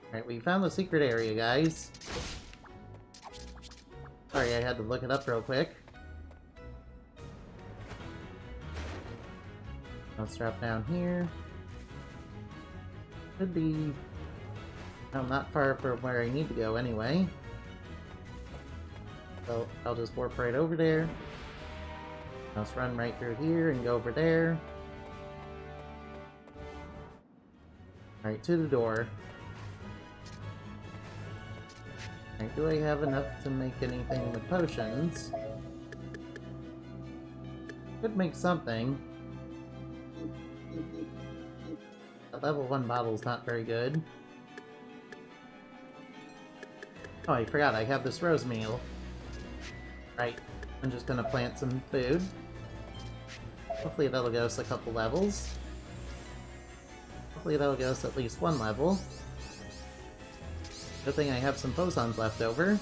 Alright, we found the secret area, guys. Sorry, I had to look it up real quick. Let's drop down here. Should be... I'm not far from where I need to go anyway. So I'll just warp right over there. Let's run right through here and go over there. Alright, to the door. Alright, do I have enough to make anything with potions? Could make something. That level 1 bottle's not very good. Oh, I forgot, I have this rose meal. Right, I'm just gonna plant some food. Hopefully that'll get us a couple levels. Hopefully that'll get us at least 1 level. Good thing I have some phosons left over.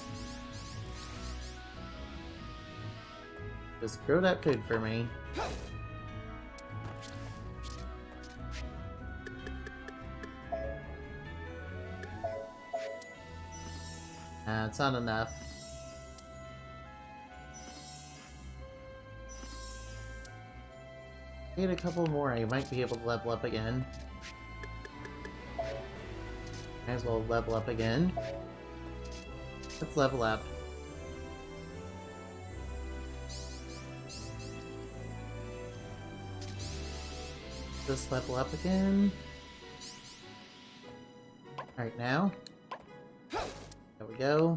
Just grow that food for me. It's not enough. Get a couple more, I might be able to level up again. Might as well level up again. Let's level up. Just level up again. Alright, now. There we go.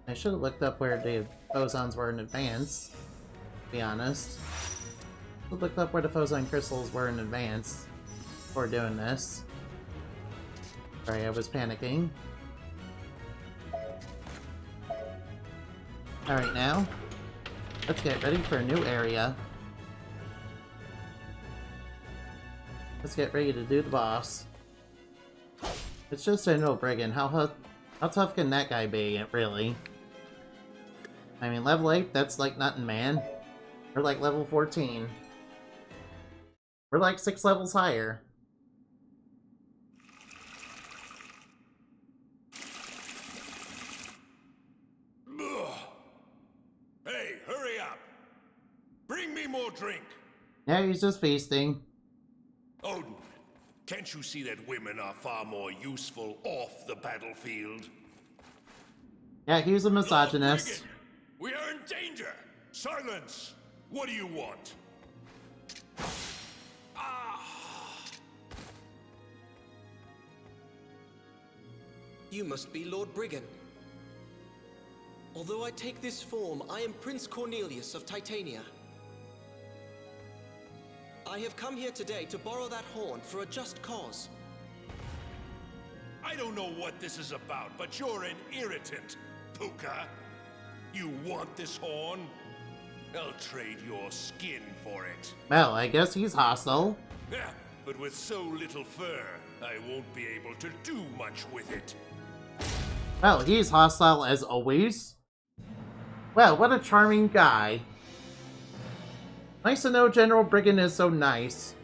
I should have looked up where the phosons were in advance, to be honest. I should have looked up where the phoson crystals were in advance before doing this. Sorry, I was panicking. Alright, now, let's get ready for a new area. Let's get ready to do the boss. It's just a no brigand. How tough can that guy be, really? I mean, level 8, that's like nothing, man. We're like level 14. We're like 6 levels higher. Hey, hurry up! Bring me more drink! Yeah, he's just feasting. Odin, can't you see that women are far more useful off the battlefield? Yeah, he's a misogynist. Brigand, we are in danger! Silence! What do you want? You must be Lord Brigand. Although I take this form, I am Prince Cornelius of Titania. I have come here today to borrow that horn for a just cause. I don't know what this is about, but you're an irritant, Puka. You want this horn? I'll trade your skin for it. Well, I guess he's hostile. Yeah, but with so little fur, I won't be able to do much with it. Well, he's hostile as always. Well, what a charming guy. Nice to know General Brigand is so nice.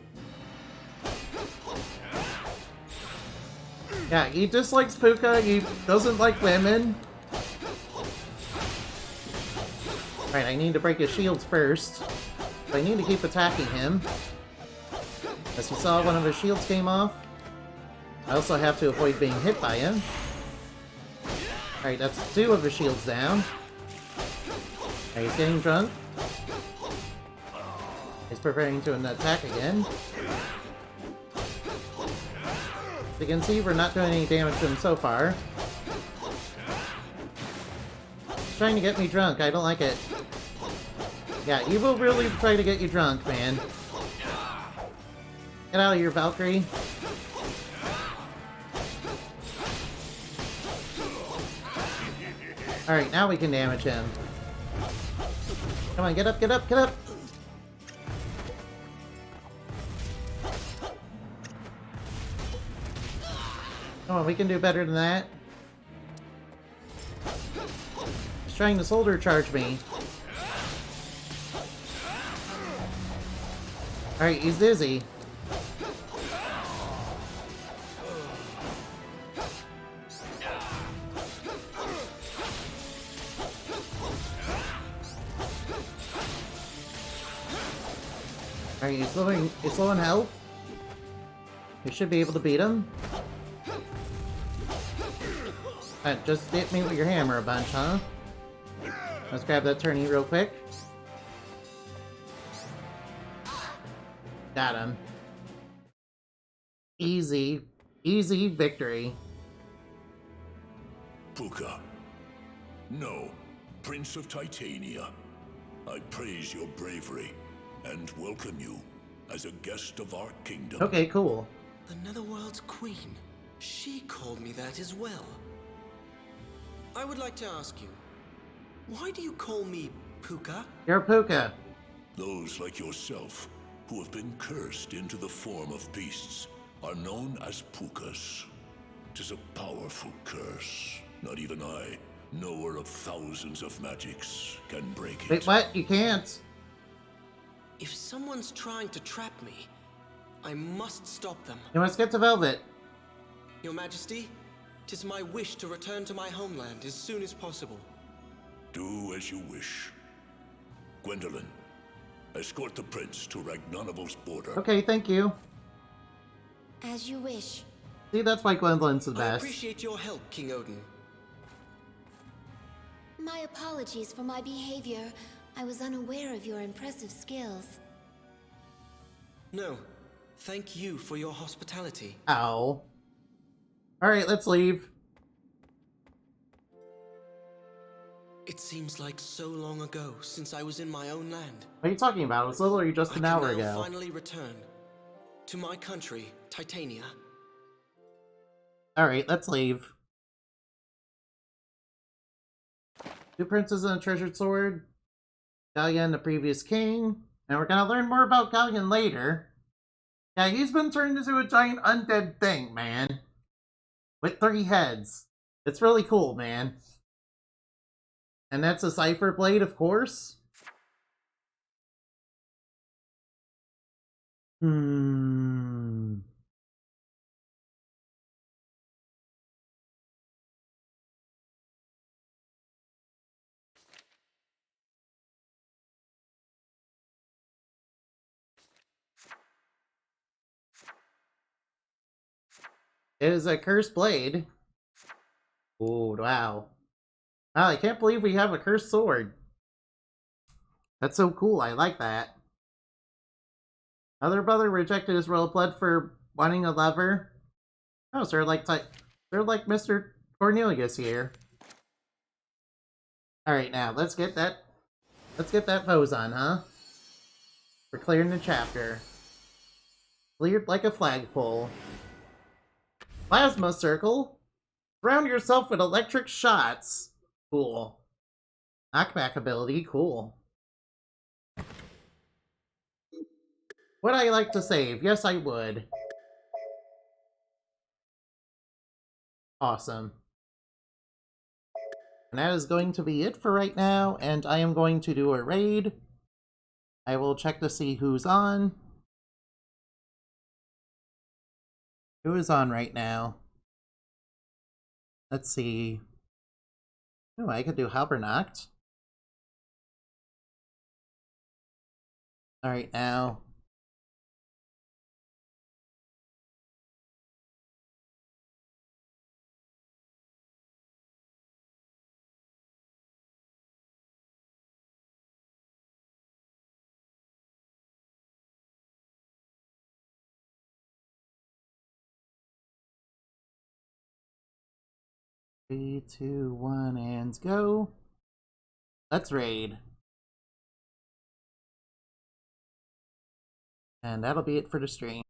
Yeah, he dislikes Puka, he doesn't like women. Right, I need to break his shields first. But I need to keep attacking him. As you saw, one of his shields came off. I also have to avoid being hit by him. Alright, that's 2 of his shields down. Alright, he's getting drunk. He's preparing to attack again. As you can see, we're not doing any damage to him so far. He's trying to get me drunk, I don't like it. Yeah, he will really try to get you drunk, man. Get out of here, Valkyrie. Alright, now we can damage him. Come on, get up, get up, get up! Come on, we can do better than that. He's trying to soldier charge me. Alright, he's dizzy. Alright, he's low in health. You should be able to beat him. Just hit me with your hammer a bunch, huh? Let's grab that tourney real quick. Got him. Easy. Easy victory. Puka. No, Prince of Titania. I praise your bravery and welcome you as a guest of our kingdom. Okay, cool. The Netherworld's queen. She called me that as well. I would like to ask you, why do you call me Puka? You're Puka. Those like yourself, who have been cursed into the form of beasts, are known as Pukas. 'Tis a powerful curse. Not even I, knower of thousands of magics, can break it. Wait, what? You can't. If someone's trying to trap me, I must stop them. You must get to Velvet. Your Majesty, 'tis my wish to return to my homeland as soon as possible. Do as you wish. Gwendolyn, escort the prince to Ragnarvel's border. Okay, thank you. As you wish. See, that's why Gwendolyn's the I best. appreciate your help, King Odin. My apologies for my behavior. I was unaware of your impressive skills. No, thank you for your hospitality. Ow. Alright, let's leave. It seems like so long ago since I was in my own land. What are you talking about? It was literally just an hour I can now ago. finally return to my country, Titania. Alright, let's leave. Two princes and a treasured sword. Galleon, the previous king. And we're gonna learn more about Galleon later. Yeah, he's been turned into a giant undead thing, man. With 3 heads. It's really cool, man. And that's a Cipher Blade, of course. It is a cursed blade. Oh, wow. Wow, I can't believe we have a cursed sword. That's so cool, I like that. Other brother rejected his royal blood for wanting a lover. Oh, so they're like Mr. Cornelius here. Alright, now, let's get that pose on, huh? We're clearing the chapter. Cleared like a flagpole. Plasma circle? Surround yourself with electric shots. Cool. Knockback ability, cool. Would I like to save? Yes, I would. Awesome. And that is going to be it for right now, and I am going to do a raid. I will check to see who's on. Who is on right now? Let's see. Oh, I could do Halbernacht. Alright, now. Three, two, one, and go. Let's raid. And that'll be it for the stream.